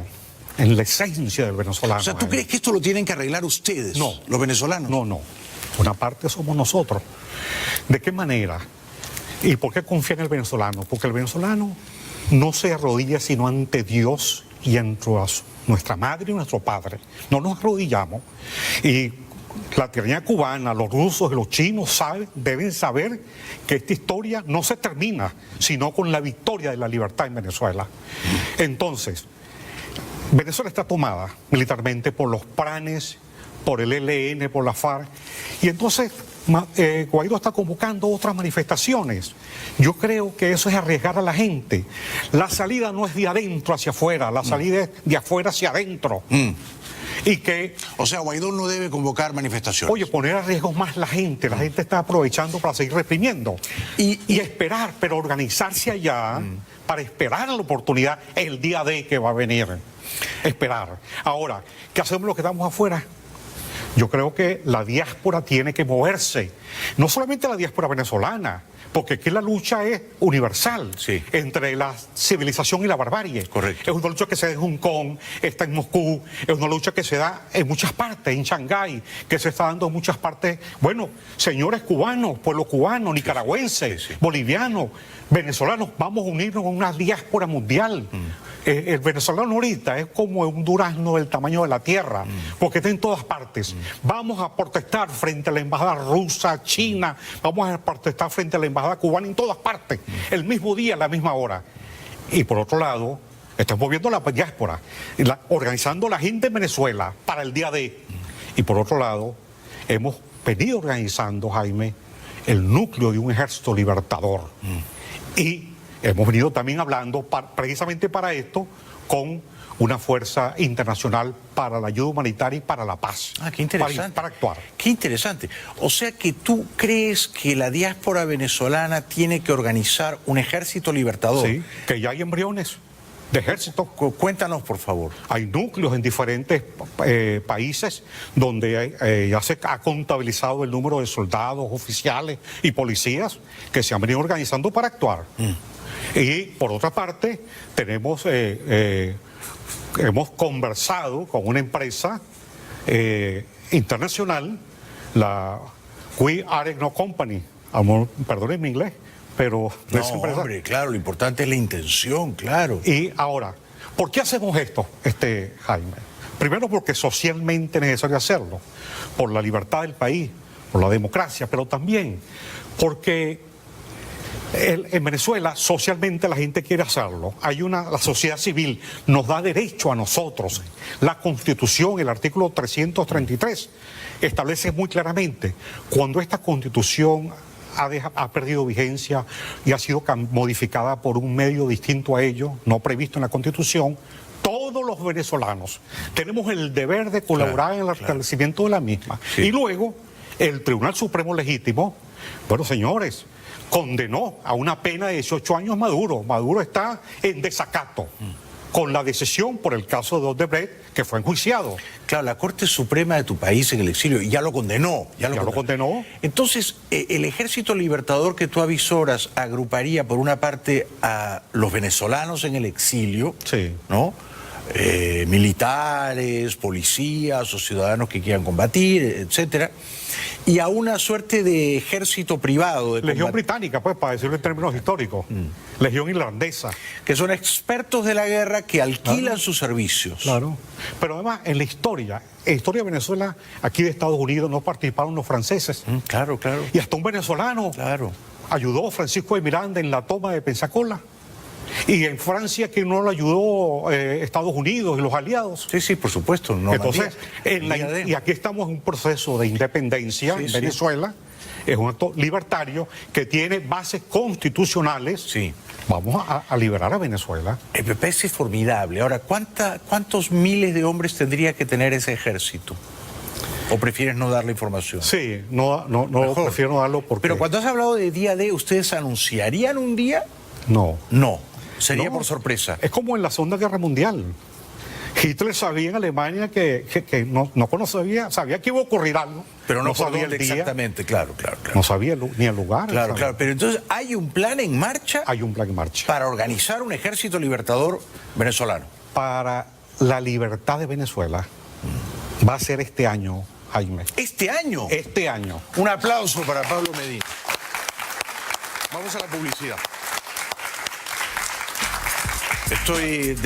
en la esencia del venezolano. O sea, ¿tú crees que esto lo tienen que arreglar ustedes, los venezolanos? No. Una parte somos nosotros. ¿De qué manera? ¿Y por qué confiar en el venezolano? Porque el venezolano no se arrodilla sino ante Dios y ante nuestra madre y nuestro padre. No nos arrodillamos. Y la tiranía cubana, los rusos y los chinos deben saber que esta historia no se termina sino con la victoria de la libertad en Venezuela. Entonces, Venezuela está tomada militarmente por los pranes, por el ELN, por la FARC, y entonces Guaidó está convocando otras manifestaciones. Yo creo que eso es arriesgar a la gente. La salida no es de adentro hacia afuera, la salida es de afuera hacia adentro. O sea, Guaidó no debe convocar manifestaciones. Oye, poner a riesgo más la gente está aprovechando para seguir reprimiendo. Y esperar, pero organizarse allá para esperar la oportunidad, el día D que va a venir. Esperar. Ahora, ¿qué hacemos los que estamos afuera? Yo creo que la diáspora tiene que moverse, no solamente la diáspora venezolana, porque aquí la lucha es universal entre la civilización y la barbarie. Correcto. Es una lucha que se da en Hong Kong, está en Moscú, es una lucha que se da en muchas partes, en Shanghái, que se está dando en muchas partes. Bueno, señores cubanos, pueblo cubano, nicaragüense, boliviano, venezolanos, vamos a unirnos a una diáspora mundial. El venezolano ahorita es como un durazno del tamaño de la tierra, porque está en todas partes. Vamos a protestar frente a la embajada rusa, china, vamos a protestar frente a la embajada cubana en todas partes, el mismo día, a la misma hora. Y por otro lado, estamos viendo la diáspora, organizando la gente en Venezuela para el día D. Y por otro lado, hemos venido organizando, Jaime, el núcleo de un ejército libertador. Y hemos venido también hablando precisamente para esto con una fuerza internacional para la ayuda humanitaria y para la paz. Ah, qué interesante. Para actuar. Qué interesante. O sea que tú crees que la diáspora venezolana tiene que organizar un ejército libertador. Sí, que ya hay embriones de ejército. Cuéntanos, por favor. Hay núcleos en diferentes países donde ya se ha contabilizado el número de soldados, oficiales y policías que se han venido organizando para actuar. Y por otra parte, hemos conversado con una empresa internacional, la We Are No Company, perdón mi inglés, pero no, hombre, claro, lo importante es la intención, claro. Y ahora, ¿Por qué hacemos esto, Jaime? Primero porque socialmente es necesario hacerlo, por la libertad del país, por la democracia, pero también porque en Venezuela socialmente la gente quiere hacerlo. La sociedad civil nos da derecho a nosotros. La Constitución, el artículo 333, establece muy claramente cuando esta Constitución ha perdido vigencia y ha sido modificada por un medio distinto a ello, no previsto en la Constitución. Todos los venezolanos tenemos el deber de colaborar en el establecimiento de la misma. Sí. Y luego, el Tribunal Supremo Legítimo, bueno, señores, condenó a una pena de 18 años Maduro. Maduro está en desacato con la decisión por el caso de Odebrecht, que fue enjuiciado. Claro, la Corte Suprema de tu país en el exilio ya lo condenó. Ya lo condenó. Entonces, el Ejército Libertador que tú avisoras agruparía por una parte a los venezolanos en el exilio, sí, ¿no? Militares, policías o ciudadanos que quieran combatir, etcétera, y a una suerte de ejército privado. De Legión británica, pues, para decirlo en términos históricos. Legión irlandesa. Que son expertos de la guerra que alquilan sus servicios. Claro. Pero además, en la historia de Venezuela, aquí de Estados Unidos, no participaron los franceses. Claro, claro. Y hasta un venezolano ayudó, Francisco de Miranda, en la toma de Pensacola. Y en Francia, que no lo ayudó Estados Unidos y los aliados. Sí, sí, por supuesto. No. Entonces, y aquí estamos en un proceso de independencia en Venezuela. Es un acto libertario que tiene bases constitucionales. Sí. Vamos a liberar a Venezuela. El PP es formidable. Ahora, ¿cuántos miles de hombres tendría que tener ese ejército? ¿O prefieres no dar la información? Sí, no prefiero no darlo porque... Pero cuando has hablado de día D, ¿ustedes anunciarían un día? No. No. Sería por sorpresa. Es como en la Segunda Guerra Mundial. Hitler sabía en Alemania que no conocía, sabía que iba a ocurrir algo. Pero no sabía el día. Exactamente, claro. No sabía ni el lugar. Claro. Pero entonces, ¿hay un plan en marcha? Hay un plan en marcha. Para organizar un ejército libertador venezolano. Para la libertad de Venezuela va a ser este año, Jaime. ¿Este año? Este año. Un aplauso para Pablo Medina. Vamos a la publicidad. Estoy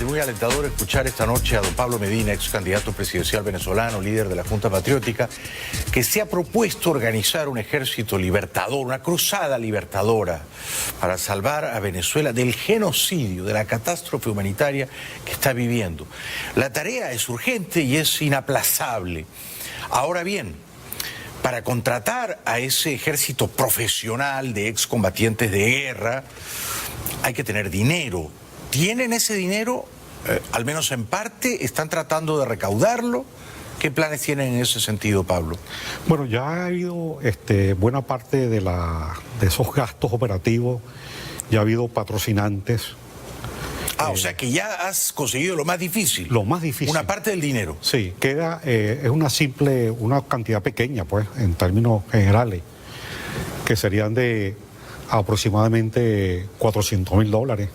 Muy alentador escuchar esta noche a don Pablo Medina, ex candidato presidencial venezolano, líder de la Junta Patriótica, que se ha propuesto organizar un ejército libertador, una cruzada libertadora para salvar a Venezuela del genocidio, de la catástrofe humanitaria que está viviendo. La tarea es urgente y es inaplazable. Ahora bien, para contratar a ese ejército profesional de excombatientes de guerra, hay que tener dinero. ¿Tienen ese dinero? Al menos en parte, ¿están tratando de recaudarlo? ¿Qué planes tienen en ese sentido, Pablo? Bueno, ya ha habido buena parte de esos gastos operativos, ya ha habido patrocinantes. O sea que ya has conseguido lo más difícil. Lo más difícil. Una parte del dinero. Sí, queda, es una cantidad pequeña, pues, en términos generales, que serían de aproximadamente $400,000.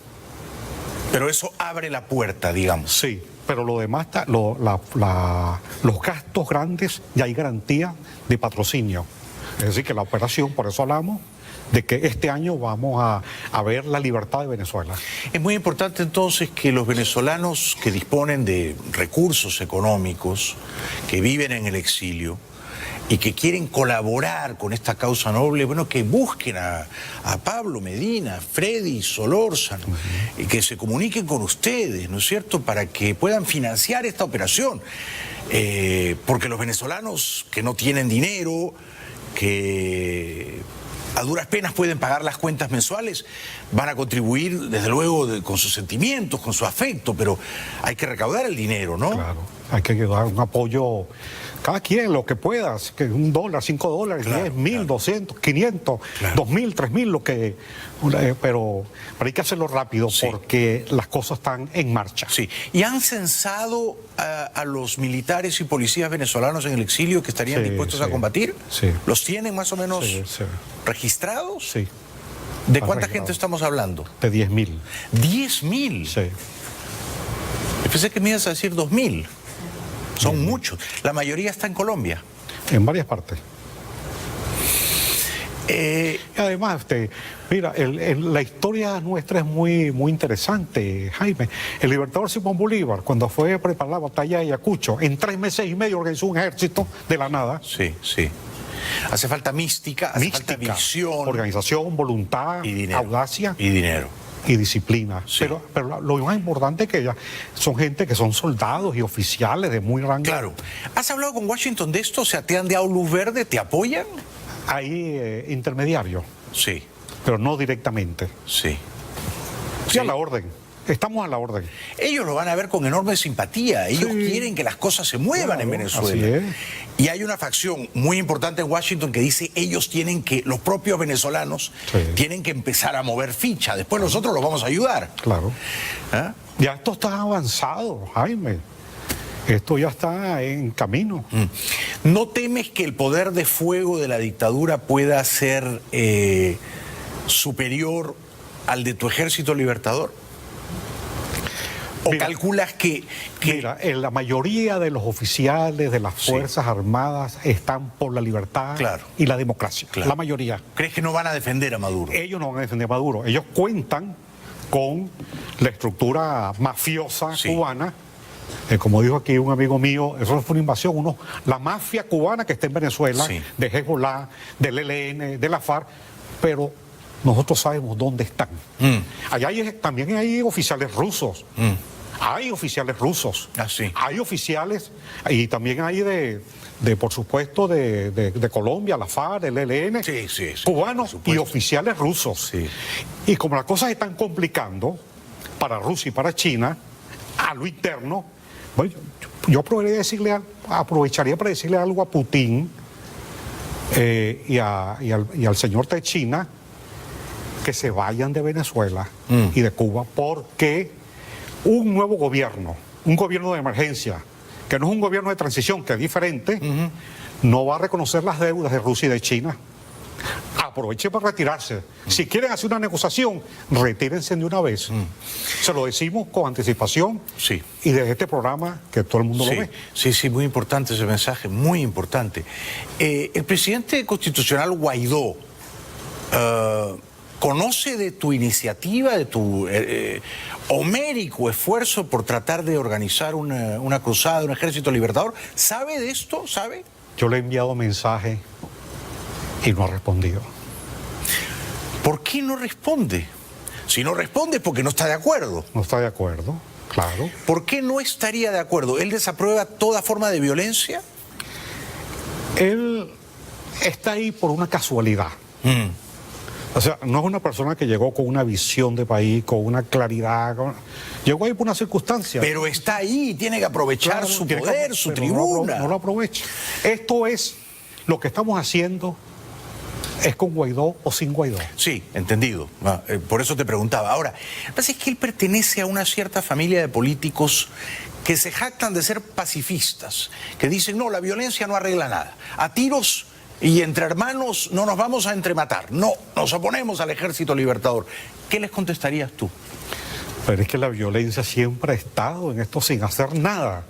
Pero eso abre la puerta, digamos. Sí, pero lo demás, los gastos grandes, ya hay garantía de patrocinio. Es decir, que la operación, por eso hablamos de que este año vamos a ver la libertad de Venezuela. Es muy importante entonces que los venezolanos que disponen de recursos económicos, que viven en el exilio y que quieren colaborar con esta causa noble, bueno, que busquen a Pablo Medina, Freddy Solórzano, y que se comuniquen con ustedes, ¿no es cierto?, para que puedan financiar esta operación. Porque los venezolanos que no tienen dinero, que a duras penas pueden pagar las cuentas mensuales, van a contribuir, desde luego, con sus sentimientos, con su afecto, pero hay que recaudar el dinero, ¿no? Claro, hay que dar un apoyo, cada quien lo que pueda, que $1, $5, claro, 10,000, claro. 200, 500, claro. 2,000, 3,000, lo que... Pero hay que hacerlo rápido, sí, porque las cosas están en marcha. Sí. ¿Y han censado a los militares y policías venezolanos en el exilio que estarían dispuestos a combatir? Sí. ¿Los tienen más o menos registrados? Sí. ¿De cuánta gente estamos hablando? De 10,000. ¿10,000? Sí. Yo pensé que me ibas a decir 2,000. Son muchos. La mayoría está en Colombia. En varias partes. Además, mira, la historia nuestra es muy, muy interesante, Jaime. El libertador Simón Bolívar, cuando fue a preparar la batalla de Ayacucho, en 3 meses y medio organizó un ejército de la nada. Sí, sí. Hace falta mística, hace falta visión. Organización, voluntad, y dinero. audacia. Y dinero. y disciplina. Sí. Pero lo más importante es que ya son gente que son soldados y oficiales de muy rango. Claro. ¿Has hablado con Washington de esto? O sea, ¿te han dado luz verde? ¿Te apoyan? Hay intermediarios. Sí. Pero no directamente. Sí. Sí, a la orden. Estamos a la orden. Ellos lo van a ver con enorme simpatía. Ellos quieren que las cosas se muevan en Venezuela. Así es. Y hay una facción muy importante en Washington que dice ellos tienen que, los propios venezolanos tienen que empezar a mover ficha. Después nosotros los vamos a ayudar. Claro. ¿Ah? Ya esto está avanzado, Jaime. Esto ya está en camino. ¿No temes que el poder de fuego de la dictadura pueda ser superior al de tu ejército libertador? ¿O mira, calculas que...? Mira, la mayoría de los oficiales de las Fuerzas Armadas están por la libertad y la democracia. La mayoría. ¿Crees que no van a defender a Maduro? Ellos no van a defender a Maduro. Ellos cuentan con la estructura mafiosa cubana. Como dijo aquí un amigo mío, eso fue una invasión. La mafia cubana que está en Venezuela, de Hezbollah, del ELN, de la FARC, pero nosotros sabemos dónde están. Allá también hay oficiales rusos. Hay oficiales rusos. Hay oficiales, y también hay por supuesto, de Colombia, la FARC, el ELN, cubanos y oficiales rusos. Y como las cosas están complicando para Rusia y para China, a lo interno, bueno, yo aprovecharía para decirle algo a Putin y al señor de China, que se vayan de Venezuela y de Cuba, porque un nuevo gobierno, un gobierno de emergencia, que no es un gobierno de transición, que es diferente, no va a reconocer las deudas de Rusia y de China. Aproveche para retirarse. Si quieren hacer una negociación, retírense de una vez. Se lo decimos con anticipación y desde este programa que todo el mundo lo ve. Sí, muy importante ese mensaje, muy importante. El presidente constitucional Guaidó ¿conoce de tu iniciativa, de tu homérico esfuerzo por tratar de organizar una cruzada, un ejército libertador? ¿Sabe de esto? ¿Sabe? Yo le he enviado mensajes y no ha respondido. ¿Por qué no responde? Si no responde es porque no está de acuerdo. No está de acuerdo, claro. ¿Por qué no estaría de acuerdo? ¿Él desaprueba toda forma de violencia? Él está ahí por una casualidad. O sea, no es una persona que llegó con una visión de país, con una claridad. Llegó ahí por una circunstancia. Pero está ahí, tiene que aprovechar su poder, su tribuna. No lo aprovecha. Esto es lo que estamos haciendo. ¿Es con Guaidó o sin Guaidó? Sí, entendido. Por eso te preguntaba. Ahora, lo que pasa es que él pertenece a una cierta familia de políticos que se jactan de ser pacifistas, que dicen, no, la violencia no arregla nada. A tiros y entre hermanos no nos vamos a entrematar. No, nos oponemos al ejército libertador. ¿Qué les contestarías tú? Pero es que la violencia siempre ha estado en esto sin hacer nada.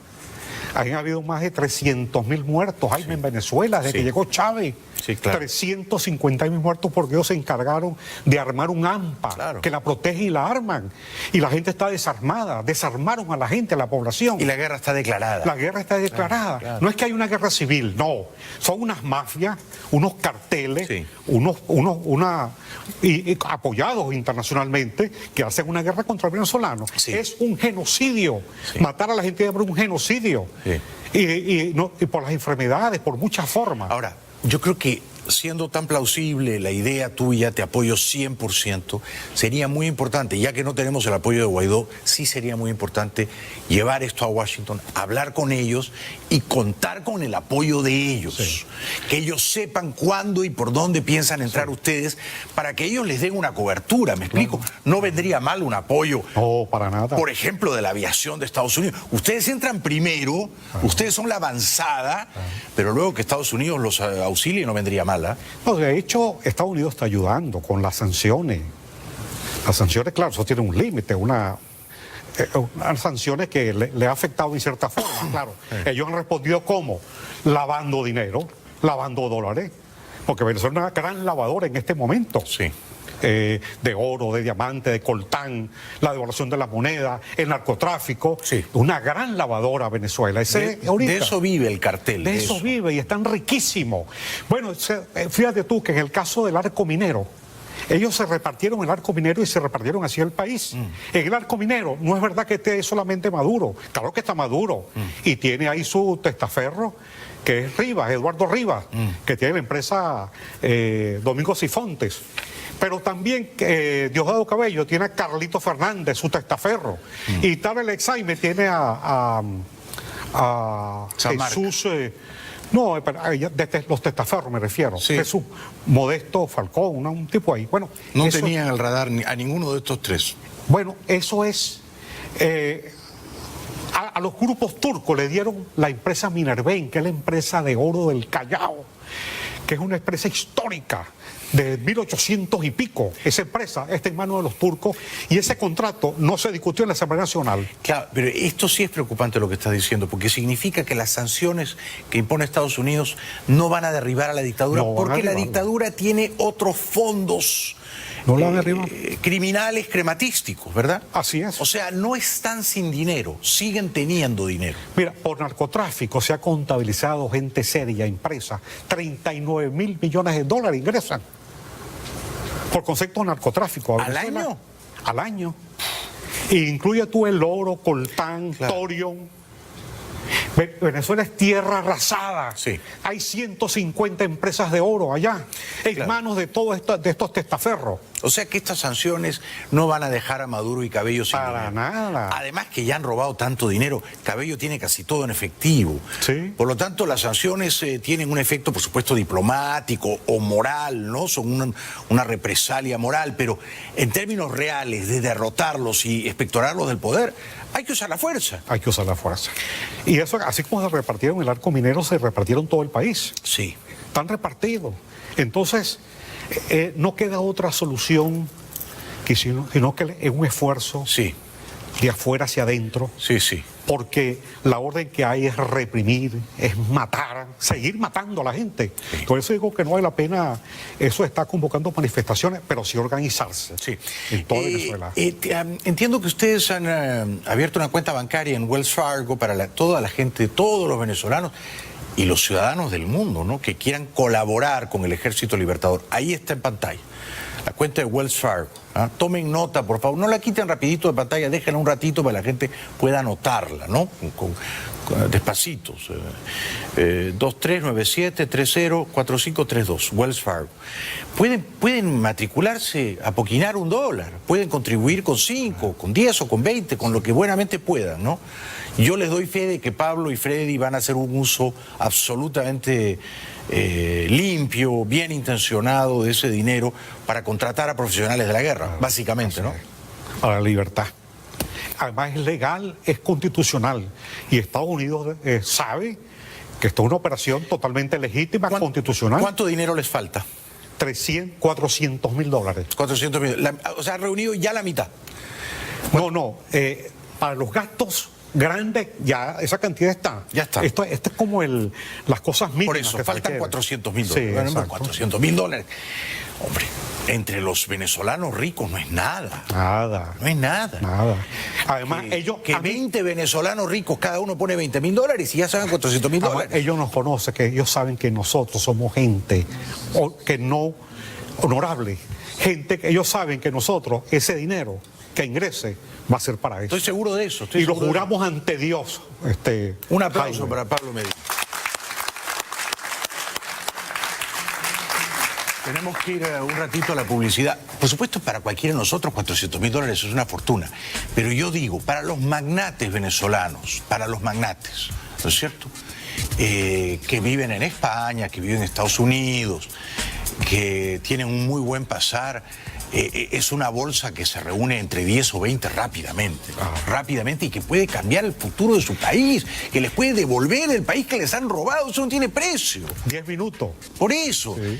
Han habido más de 300.000 muertos en Venezuela desde que llegó Chávez. Sí, claro. 350.000 muertos porque ellos se encargaron de armar un AMPA que la protege y la arman. Y la gente está desarmada. Desarmaron a la gente, a la población. Y la guerra está declarada. La guerra está declarada. Claro. No es que hay una guerra civil, no. Son unas mafias, unos carteles, y apoyados internacionalmente, que hacen una guerra contra el venezolano. Es un genocidio. Matar a la gente es un genocidio. Y por las enfermedades, por muchas formas. Ahora, yo creo que siendo tan plausible la idea tuya, te apoyo 100%, sería muy importante, ya que no tenemos el apoyo de Guaidó, sí sería muy importante llevar esto a Washington, hablar con ellos y contar con el apoyo de ellos. Que ellos sepan cuándo y por dónde piensan entrar ustedes, para que ellos les den una cobertura, ¿me explico? No vendría mal un apoyo, para nada. Por ejemplo, de la aviación de Estados Unidos. Ustedes entran primero, ustedes son la avanzada, pero luego que Estados Unidos los auxilie no vendría mal. No, de hecho, Estados Unidos está ayudando con las sanciones. Las sanciones, claro, eso tiene un límite, unas sanciones que le ha afectado en cierta forma, claro. Ellos han respondido ¿cómo? Lavando dinero, lavando dólares, porque Venezuela es una gran lavadora en este momento. De oro, de diamante, de coltán, la devaluación de la moneda, el narcotráfico, una gran lavadora Venezuela. De eso vive el cartel. De eso vive y están riquísimos. Bueno, fíjate tú que en el caso del arco minero, Ellos se repartieron el arco minero y se repartieron así el país. En el arco minero no es verdad que esté solamente Maduro, claro que está Maduro y tiene ahí su testaferro, que es Rivas, Eduardo Rivas, que tiene la empresa Domingo Sifontes. Pero también Diosdado Cabello tiene a Carlito Fernández, su testaferro. Y Tarek El Jaime tiene a Jesús... no, los testaferros me refiero. Sí. Jesús Modesto Falcón, un tipo ahí. Bueno, no tenían el radar a ninguno de estos tres. Bueno, eso es... a los grupos turcos le dieron la empresa Minerven, que es la empresa de oro del Callao, que es una empresa histórica de 1800 y pico. Esa empresa está en manos de los turcos y ese contrato no se discutió en la Asamblea Nacional. Claro, pero esto sí es preocupante lo que estás diciendo, porque significa que las sanciones que impone Estados Unidos no van a derribar a la dictadura, porque la dictadura tiene otros fondos criminales crematísticos, ¿verdad? Así es. O sea, no están sin dinero, siguen teniendo dinero. Mira, por narcotráfico se ha contabilizado gente seria, empresa, 39 mil millones de dólares ingresan. Por concepto de narcotráfico. ¿Al año? Al año. E incluye tú el oro, coltán, torium. Venezuela es tierra arrasada. Sí. Hay 150 empresas de oro allá, en manos de todos estos testaferros. O sea que estas sanciones no van a dejar a Maduro y Cabello sin dinero. Para nada. Además que ya han robado tanto dinero, Cabello tiene casi todo en efectivo. Sí. Por lo tanto, las sanciones tienen un efecto, por supuesto, diplomático o moral, ¿no? Son una represalia moral, pero en términos reales de derrotarlos y expectorarlos del poder, hay que usar la fuerza. Hay que usar la fuerza. Y eso, así como se repartieron el arco minero, se repartieron todo el país. Sí. Están repartidos. Entonces, no queda otra solución sino que es un esfuerzo de afuera hacia adentro. Sí, sí. Porque la orden que hay es reprimir, es matar, seguir matando a la gente. Sí. Por eso digo que no vale la pena, eso está convocando manifestaciones, pero sí organizarse en toda Venezuela. Entiendo que ustedes han abierto una cuenta bancaria en Wells Fargo para toda la gente, todos los venezolanos y los ciudadanos del mundo, ¿no? Que quieran colaborar con el Ejército Libertador. Ahí está en pantalla, la cuenta de Wells Fargo. Tomen nota, por favor. No la quiten rapidito de pantalla, déjenla un ratito para que la gente pueda anotarla, ¿no? Despacitos. 2397-304532, Wells Fargo. Pueden matricularse, apoquinar $1. Pueden contribuir con 5, con 10 o con 20, con lo que buenamente puedan, ¿no? Yo les doy fe de que Pablo y Freddy van a hacer un uso absolutamente limpio, bien intencionado de ese dinero para contratar a profesionales de la guerra, básicamente, ¿no? Para la libertad. Además es legal, es constitucional. Y Estados Unidos sabe que esto es una operación totalmente legítima, constitucional. ¿Cuánto dinero les falta? 400 mil dólares. 400 mil. O sea, ha reunido ya la mitad. No. Para los gastos grandes, ya esa cantidad está. Ya está. Esto es como las cosas mínimas. Por eso, faltan 400 mil dólares. Sí, bueno, 400 mil dólares. Hombre, entre los venezolanos ricos no es nada. Nada. No es nada. Nada. Además, que 20 venezolanos ricos, cada uno pone 20 mil dólares y ya saben 400 mil dólares. Ellos nos conocen, que ellos saben que nosotros somos gente que no honorable. Gente que ellos saben que nosotros, ese dinero que ingrese, va a ser para eso. Estoy seguro de eso. Y lo juramos ante Dios. Un aplauso para Pablo Medina. Tenemos que ir un ratito a la publicidad. Por supuesto, para cualquiera de nosotros 400 mil dólares es una fortuna. Pero yo digo, para los magnates venezolanos, para los magnates, ¿no es cierto? Que viven en España, que viven en Estados Unidos, que tienen un muy buen pasar, es una bolsa que se reúne entre 10 o 20 rápidamente y que puede cambiar el futuro de su país, que les puede devolver el país que les han robado. Eso no tiene precio. 10 minutos. Por eso. Sí.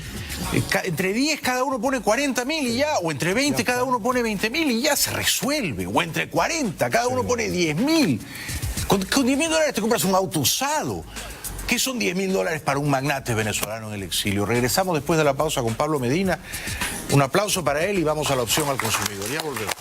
Entre 10 cada uno pone 40 mil y ya, o entre 20 cada uno pone 20 mil y ya se resuelve, o entre 40 cada uno pone 10 mil. Con 10 mil dólares te compras un auto usado. ¿Qué son 10 mil dólares para un magnate venezolano en el exilio? Regresamos después de la pausa con Pablo Medina. Un aplauso para él y vamos a la opción al consumidor. Ya volvemos.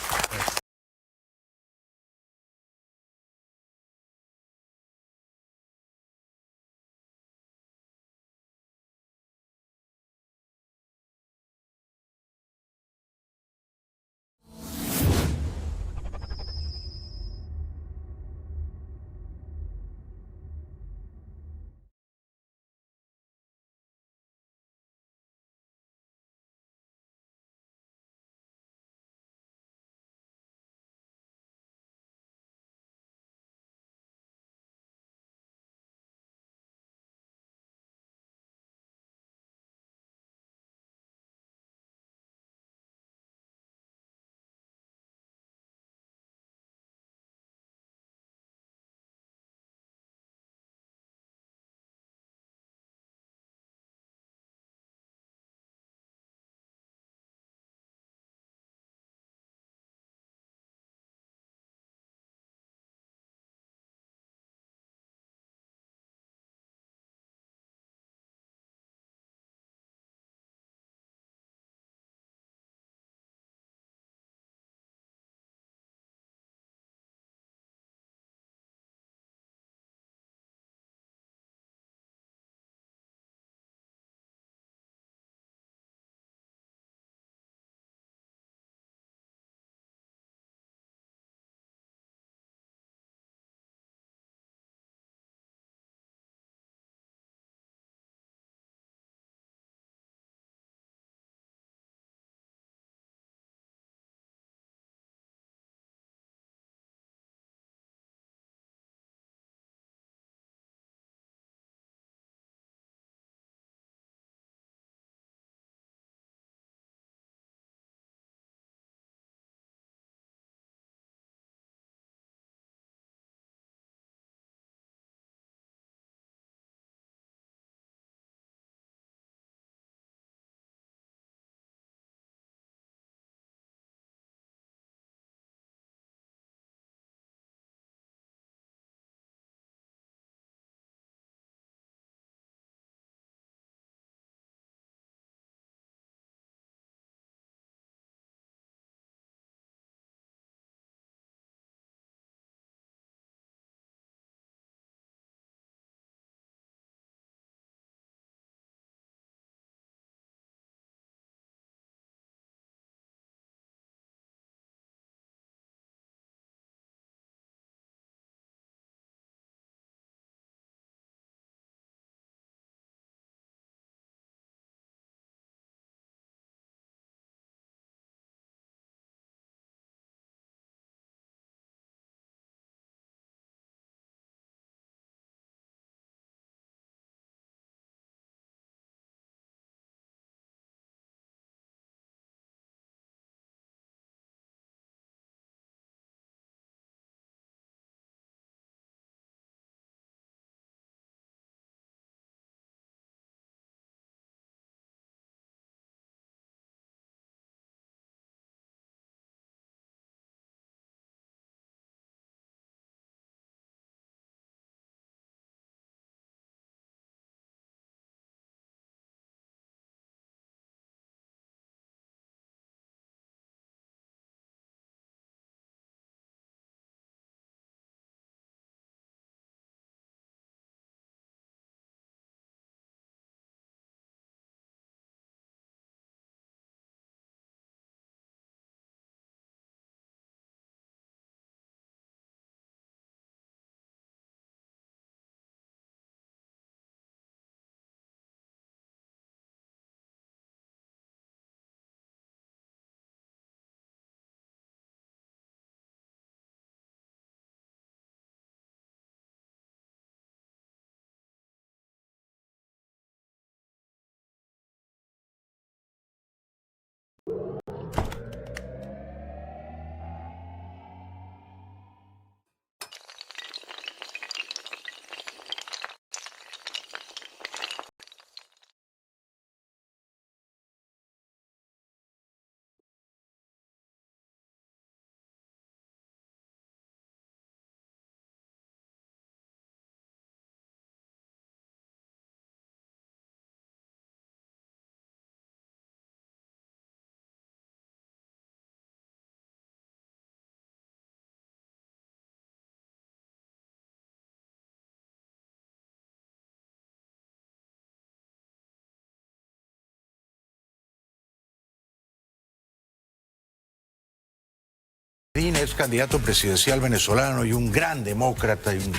ex candidato presidencial venezolano y un gran demócrata y un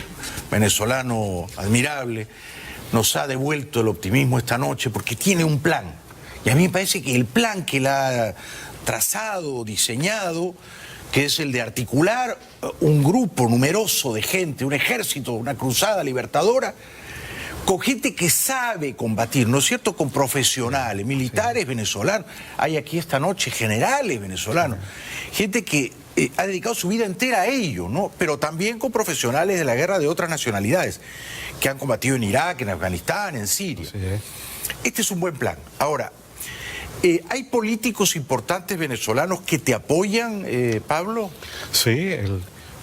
venezolano admirable, nos ha devuelto el optimismo esta noche porque tiene un plan. Y a mí me parece que el plan que él ha trazado, diseñado, que es el de articular un grupo numeroso de gente, un ejército, una cruzada libertadora, con gente que sabe combatir, ¿no es cierto?, con profesionales, militares venezolanos. Hay aquí esta noche generales venezolanos, gente que ha dedicado su vida entera a ello, ¿no? Pero también con profesionales de la guerra de otras nacionalidades, que han combatido en Irak, en Afganistán, en Siria. Este es un buen plan. Ahora, ¿hay políticos importantes venezolanos que te apoyan, Pablo? Sí,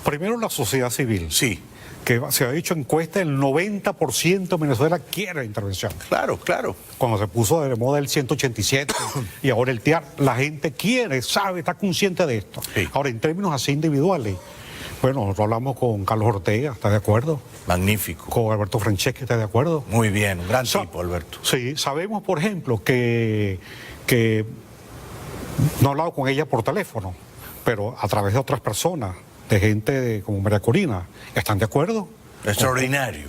primero la sociedad civil. Sí. Que se ha dicho encuesta, el 90% de Venezuela quiere intervención. Claro, claro. Cuando se puso de moda el 187 y ahora el TIAR, la gente quiere, sabe, está consciente de esto. Sí. Ahora, en términos así individuales, bueno, nosotros hablamos con Carlos Ortega, ¿está de acuerdo? Magnífico. Con Alberto Franceschi, ¿está de acuerdo? Muy bien, un gran tipo, Alberto. Sí, sabemos, por ejemplo, que no he hablado con ella por teléfono, pero a través de otras personas, de gente como María Corina, ¿están de acuerdo? Extraordinario.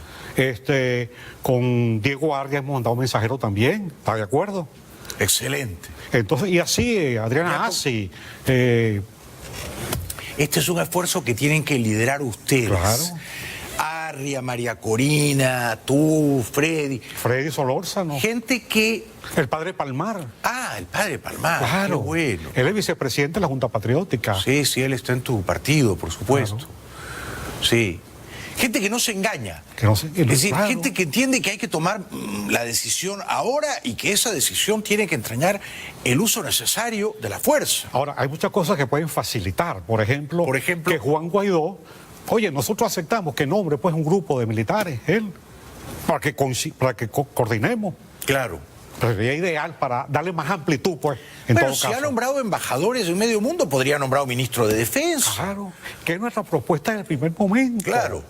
Con Diego Arias hemos mandado un mensajero también, ¿está de acuerdo? Excelente. Entonces, y así, Adriana Assi. Este es un esfuerzo que tienen que liderar ustedes. Claro. Arria, María Corina, tú, Freddy. Freddy Solórzano. Gente que... El padre Palmar. Ah, el padre Palmar. Claro. Qué bueno. Él es vicepresidente de la Junta Patriótica. Sí, sí, él está en tu partido, por supuesto. Claro. Sí. Gente que no se engaña. Es decir, claro, gente que entiende que hay que tomar la decisión ahora y que esa decisión tiene que entrañar el uso necesario de la fuerza. Ahora, hay muchas cosas que pueden facilitar. Por ejemplo, que Juan Guaidó, oye, nosotros aceptamos que nombre pues un grupo de militares, él, para que coordinemos. Claro. Sería ideal para darle más amplitud, pues, en pero todo si caso. Ha nombrado embajadores en medio mundo, podría nombrar un ministro de Defensa. Claro, que es nuestra propuesta en el primer momento. Claro.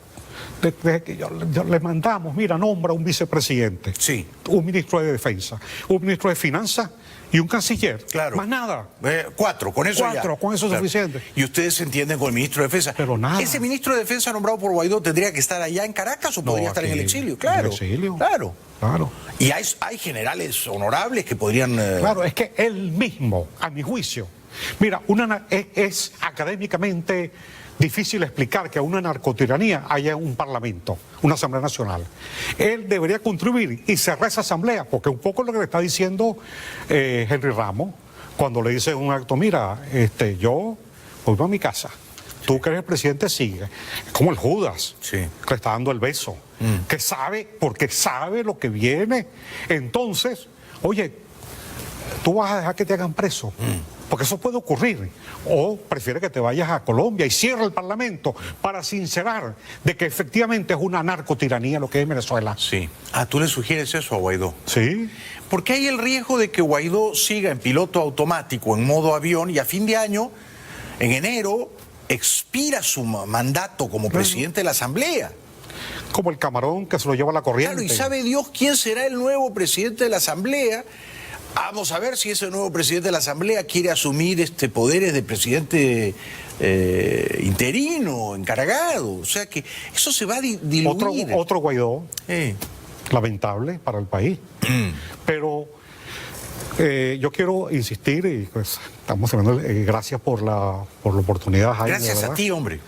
Desde que yo le mandamos, mira, nombra un vicepresidente, sí, un ministro de Defensa, un ministro de Finanzas y un canciller. Claro. Más nada. 4, con eso ya. Con eso es suficiente. Y ustedes se entienden con el ministro de Defensa. Pero nada. ¿Ese ministro de Defensa nombrado por Guaidó tendría que estar allá en Caracas o podría estar en el exilio? Claro. En el exilio. Claro. Claro. Y hay generales honorables que podrían... Claro, es que él mismo, a mi juicio, mira, es académicamente difícil explicar que a una narcotiranía haya un parlamento, una asamblea nacional. Él debería contribuir y cerrar esa asamblea, porque un poco lo que le está diciendo Henry Ramos, cuando le dice en un acto, mira, yo voy a mi casa, tú que eres el presidente sigue. Es como el Judas, sí, que le está dando el beso, que sabe, porque sabe lo que viene. Entonces, oye, tú vas a dejar que te hagan preso. Porque eso puede ocurrir. O prefiere que te vayas a Colombia y cierre el Parlamento para sincerar de que efectivamente es una narcotiranía lo que es Venezuela. Sí. Ah, ¿tú le sugieres eso a Guaidó? Sí. Porque hay el riesgo de que Guaidó siga en piloto automático, en modo avión, y a fin de año, en enero, expira su mandato como presidente de la Asamblea. Como el camarón que se lo lleva a la corriente. Claro, y sabe Dios quién será el nuevo presidente de la Asamblea. Vamos a ver si ese nuevo presidente de la Asamblea quiere asumir poderes de presidente interino, encargado. O sea que eso se va a diluir. Otro Guaidó, lamentable para el país. Pero yo quiero insistir, y pues estamos hablando, gracias por la oportunidad, Jaime. Gracias a ti, hombre.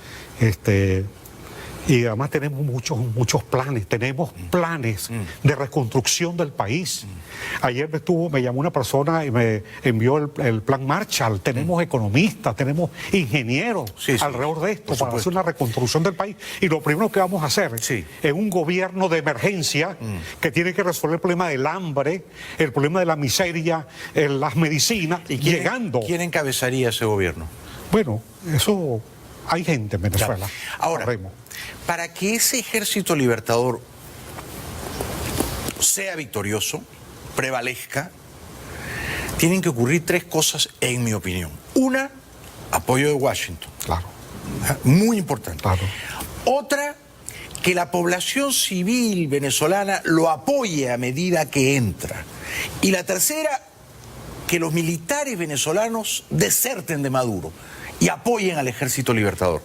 Y además tenemos muchos planes, tenemos planes de reconstrucción del país. Ayer me llamó una persona y me envió el plan Marshall. Tenemos economistas, tenemos ingenieros alrededor de esto para hacer una reconstrucción del país. Y lo primero que vamos a hacer es un gobierno de emergencia que tiene que resolver el problema del hambre, el problema de la miseria, las medicinas, ¿Y llegando. ¿Quién encabezaría ese gobierno? Bueno, eso hay gente en Venezuela. Claro. Ahora, para que ese ejército libertador sea victorioso, prevalezca, tienen que ocurrir 3 cosas, en mi opinión. Una, apoyo de Washington. Claro. Muy importante. Claro. Otra, que la población civil venezolana lo apoye a medida que entra. Y la tercera, que los militares venezolanos deserten de Maduro. y apoyen al Ejército Libertador.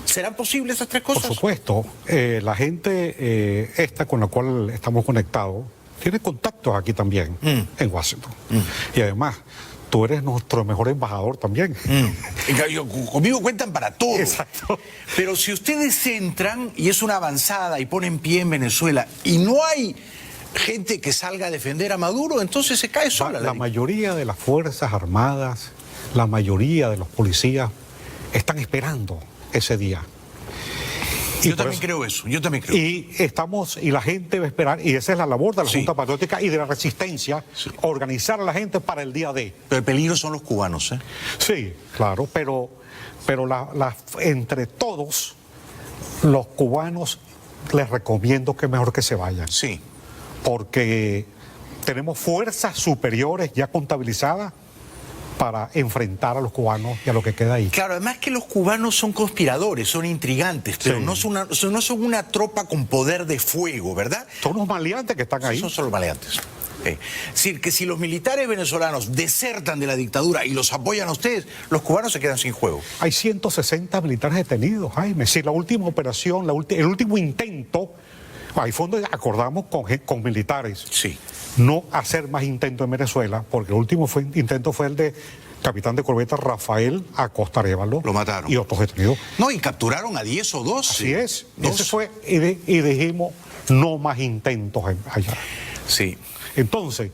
¿Serán posibles esas tres cosas? Por supuesto. La gente esta con la cual estamos conectados tiene contactos aquí también, en Washington. Y además, tú eres nuestro mejor embajador también. Conmigo cuentan para todo. Exacto. Pero si ustedes entran y es una avanzada y ponen pie en Venezuela y no hay gente que salga a defender a Maduro, entonces se cae sola. La mayoría de las Fuerzas Armadas, la mayoría de los policías están esperando ese día. Yo también creo eso, yo también creo. Y la gente va a esperar, y esa es la labor de la Junta Patriótica y de la Resistencia, organizar a la gente para el día D. Pero el peligro son los cubanos, ¿eh? Sí, claro, pero entre todos los cubanos les recomiendo que mejor que se vayan. Sí. Porque tenemos fuerzas superiores ya contabilizadas para enfrentar a los cubanos y a lo que queda ahí. Claro, además que los cubanos son conspiradores, son intrigantes, pero no son una tropa con poder de fuego, ¿verdad? Son unos maleantes que están ahí. Son solo maleantes. Es decir, que si los militares venezolanos desertan de la dictadura y los apoyan a ustedes, los cubanos se quedan sin juego. Hay 160 militares detenidos, Jaime. Si la última operación, el último intento, ahí fue donde acordamos con militares. Sí. No hacer más intentos en Venezuela, porque el último intento fue el de capitán de corbeta Rafael Acosta Arévalo. Lo mataron. Y otros detenidos. No, y capturaron a 10 o 12. Así es. Ese fue, y dijimos, no más intentos allá. Sí. Entonces,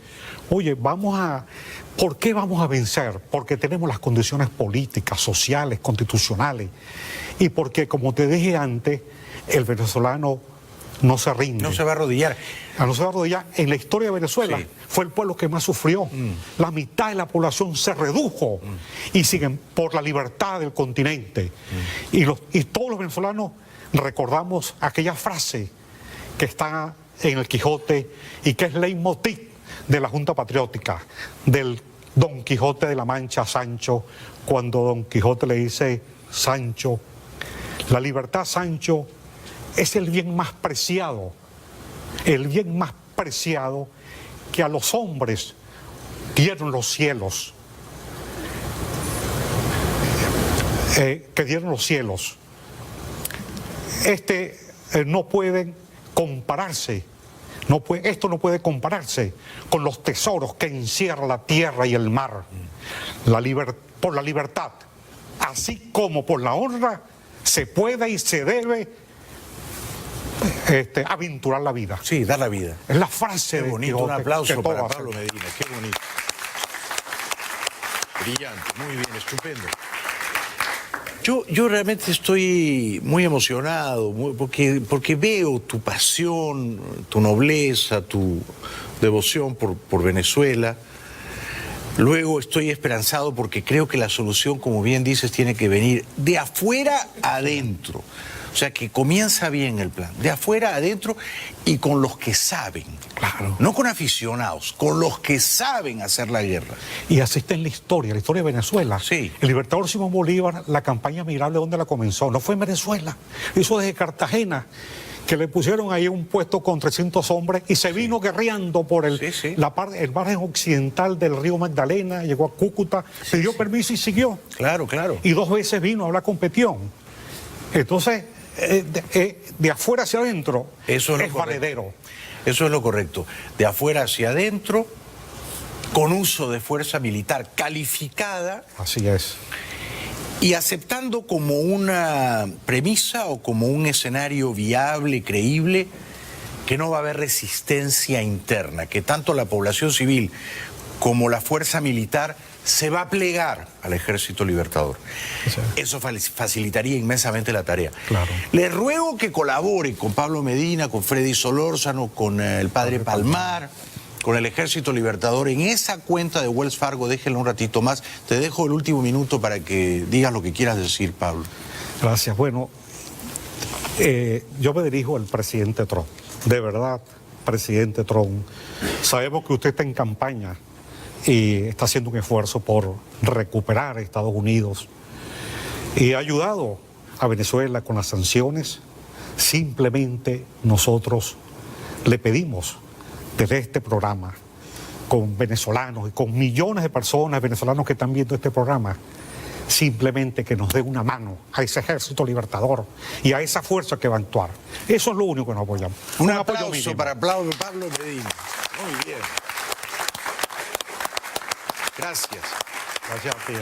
oye, ¿por qué vamos a vencer? Porque tenemos las condiciones políticas, sociales, constitucionales. Y porque, como te dije antes, el venezolano no se rinde. No se va a arrodillar. No se va a arrodillar. En la historia de Venezuela fue el pueblo que más sufrió. La mitad de la población se redujo y siguen por la libertad del continente. Y todos los venezolanos recordamos aquella frase que está en el Quijote y que es leitmotiv de la Junta Patriótica, del Don Quijote de la Mancha a Sancho, cuando Don Quijote le dice: Sancho, la libertad, Sancho, es el bien más preciado que a los hombres dieron los cielos, no pueden compararse, esto no puede compararse con los tesoros que encierra la tierra y el mar. Por la libertad, así como por la honra, se puede y se debe aventurar la vida. Sí, dar la vida. Es la frase de bonito, Quijote, un aplauso para para Pablo Medina, qué bonito. Brillante, muy bien, estupendo. Yo realmente estoy muy emocionado, porque veo tu pasión, tu nobleza, tu devoción por Venezuela. Luego estoy esperanzado porque creo que la solución, como bien dices, tiene que venir de afuera adentro. O sea, que comienza bien el plan, de afuera adentro y con los que saben. Claro. No con aficionados, con los que saben hacer la guerra. Y así está en la historia de Venezuela. Sí. El libertador Simón Bolívar, la campaña admirable, ¿dónde la comenzó? No fue en Venezuela, hizo desde Cartagena, que le pusieron ahí un puesto con 300 hombres y se vino guerreando por el margen occidental del río Magdalena, llegó a Cúcuta, pidió permiso y siguió. Claro, claro. Y 2 veces vino a hablar con Petión. Entonces, de afuera hacia adentro es valedero. Eso es lo correcto. De afuera hacia adentro, con uso de fuerza militar calificada. Así es. Y aceptando como una premisa o como un escenario viable, creíble, que no va a haber resistencia interna, que tanto la población civil como la fuerza militar se va a plegar al Ejército Libertador. Sí. Eso facilitaría inmensamente la tarea. Claro. Le ruego que colabore con Pablo Medina, con Freddy Solórzano, con el padre Palmar, con el Ejército Libertador en esa cuenta de Wells Fargo. Déjenlo un ratito más. Te dejo el último minuto para que digas lo que quieras decir, Pablo. Gracias. Bueno, yo me dirijo al presidente Trump. De verdad, presidente Trump, sabemos que usted está en campaña y está haciendo un esfuerzo por recuperar a Estados Unidos y ha ayudado a Venezuela con las sanciones. Simplemente nosotros le pedimos desde este programa, con venezolanos y con millones de personas venezolanos que están viendo este programa, simplemente que nos dé una mano a ese ejército libertador y a esa fuerza que va a actuar. Eso es lo único que nos apoyamos. Un apoyo aplauso mínimo. para Pablo Medina. Muy bien. Gracias. Gracias a ti.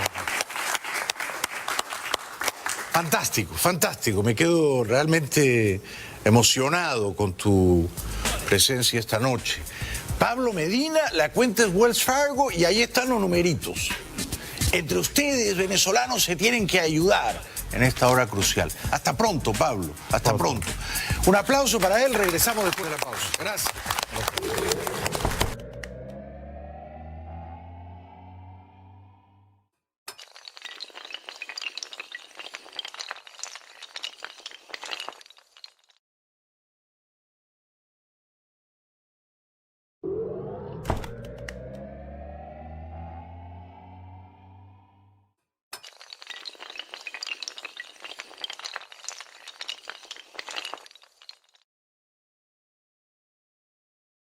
Fantástico, fantástico. Me quedo realmente emocionado con tu presencia esta noche. Pablo Medina, la cuenta es Wells Fargo y ahí están los numeritos. Entre ustedes, venezolanos, se tienen que ayudar en esta hora crucial. Hasta pronto, Pablo. Hasta pronto. Un aplauso para él. Regresamos después de la pausa. Gracias.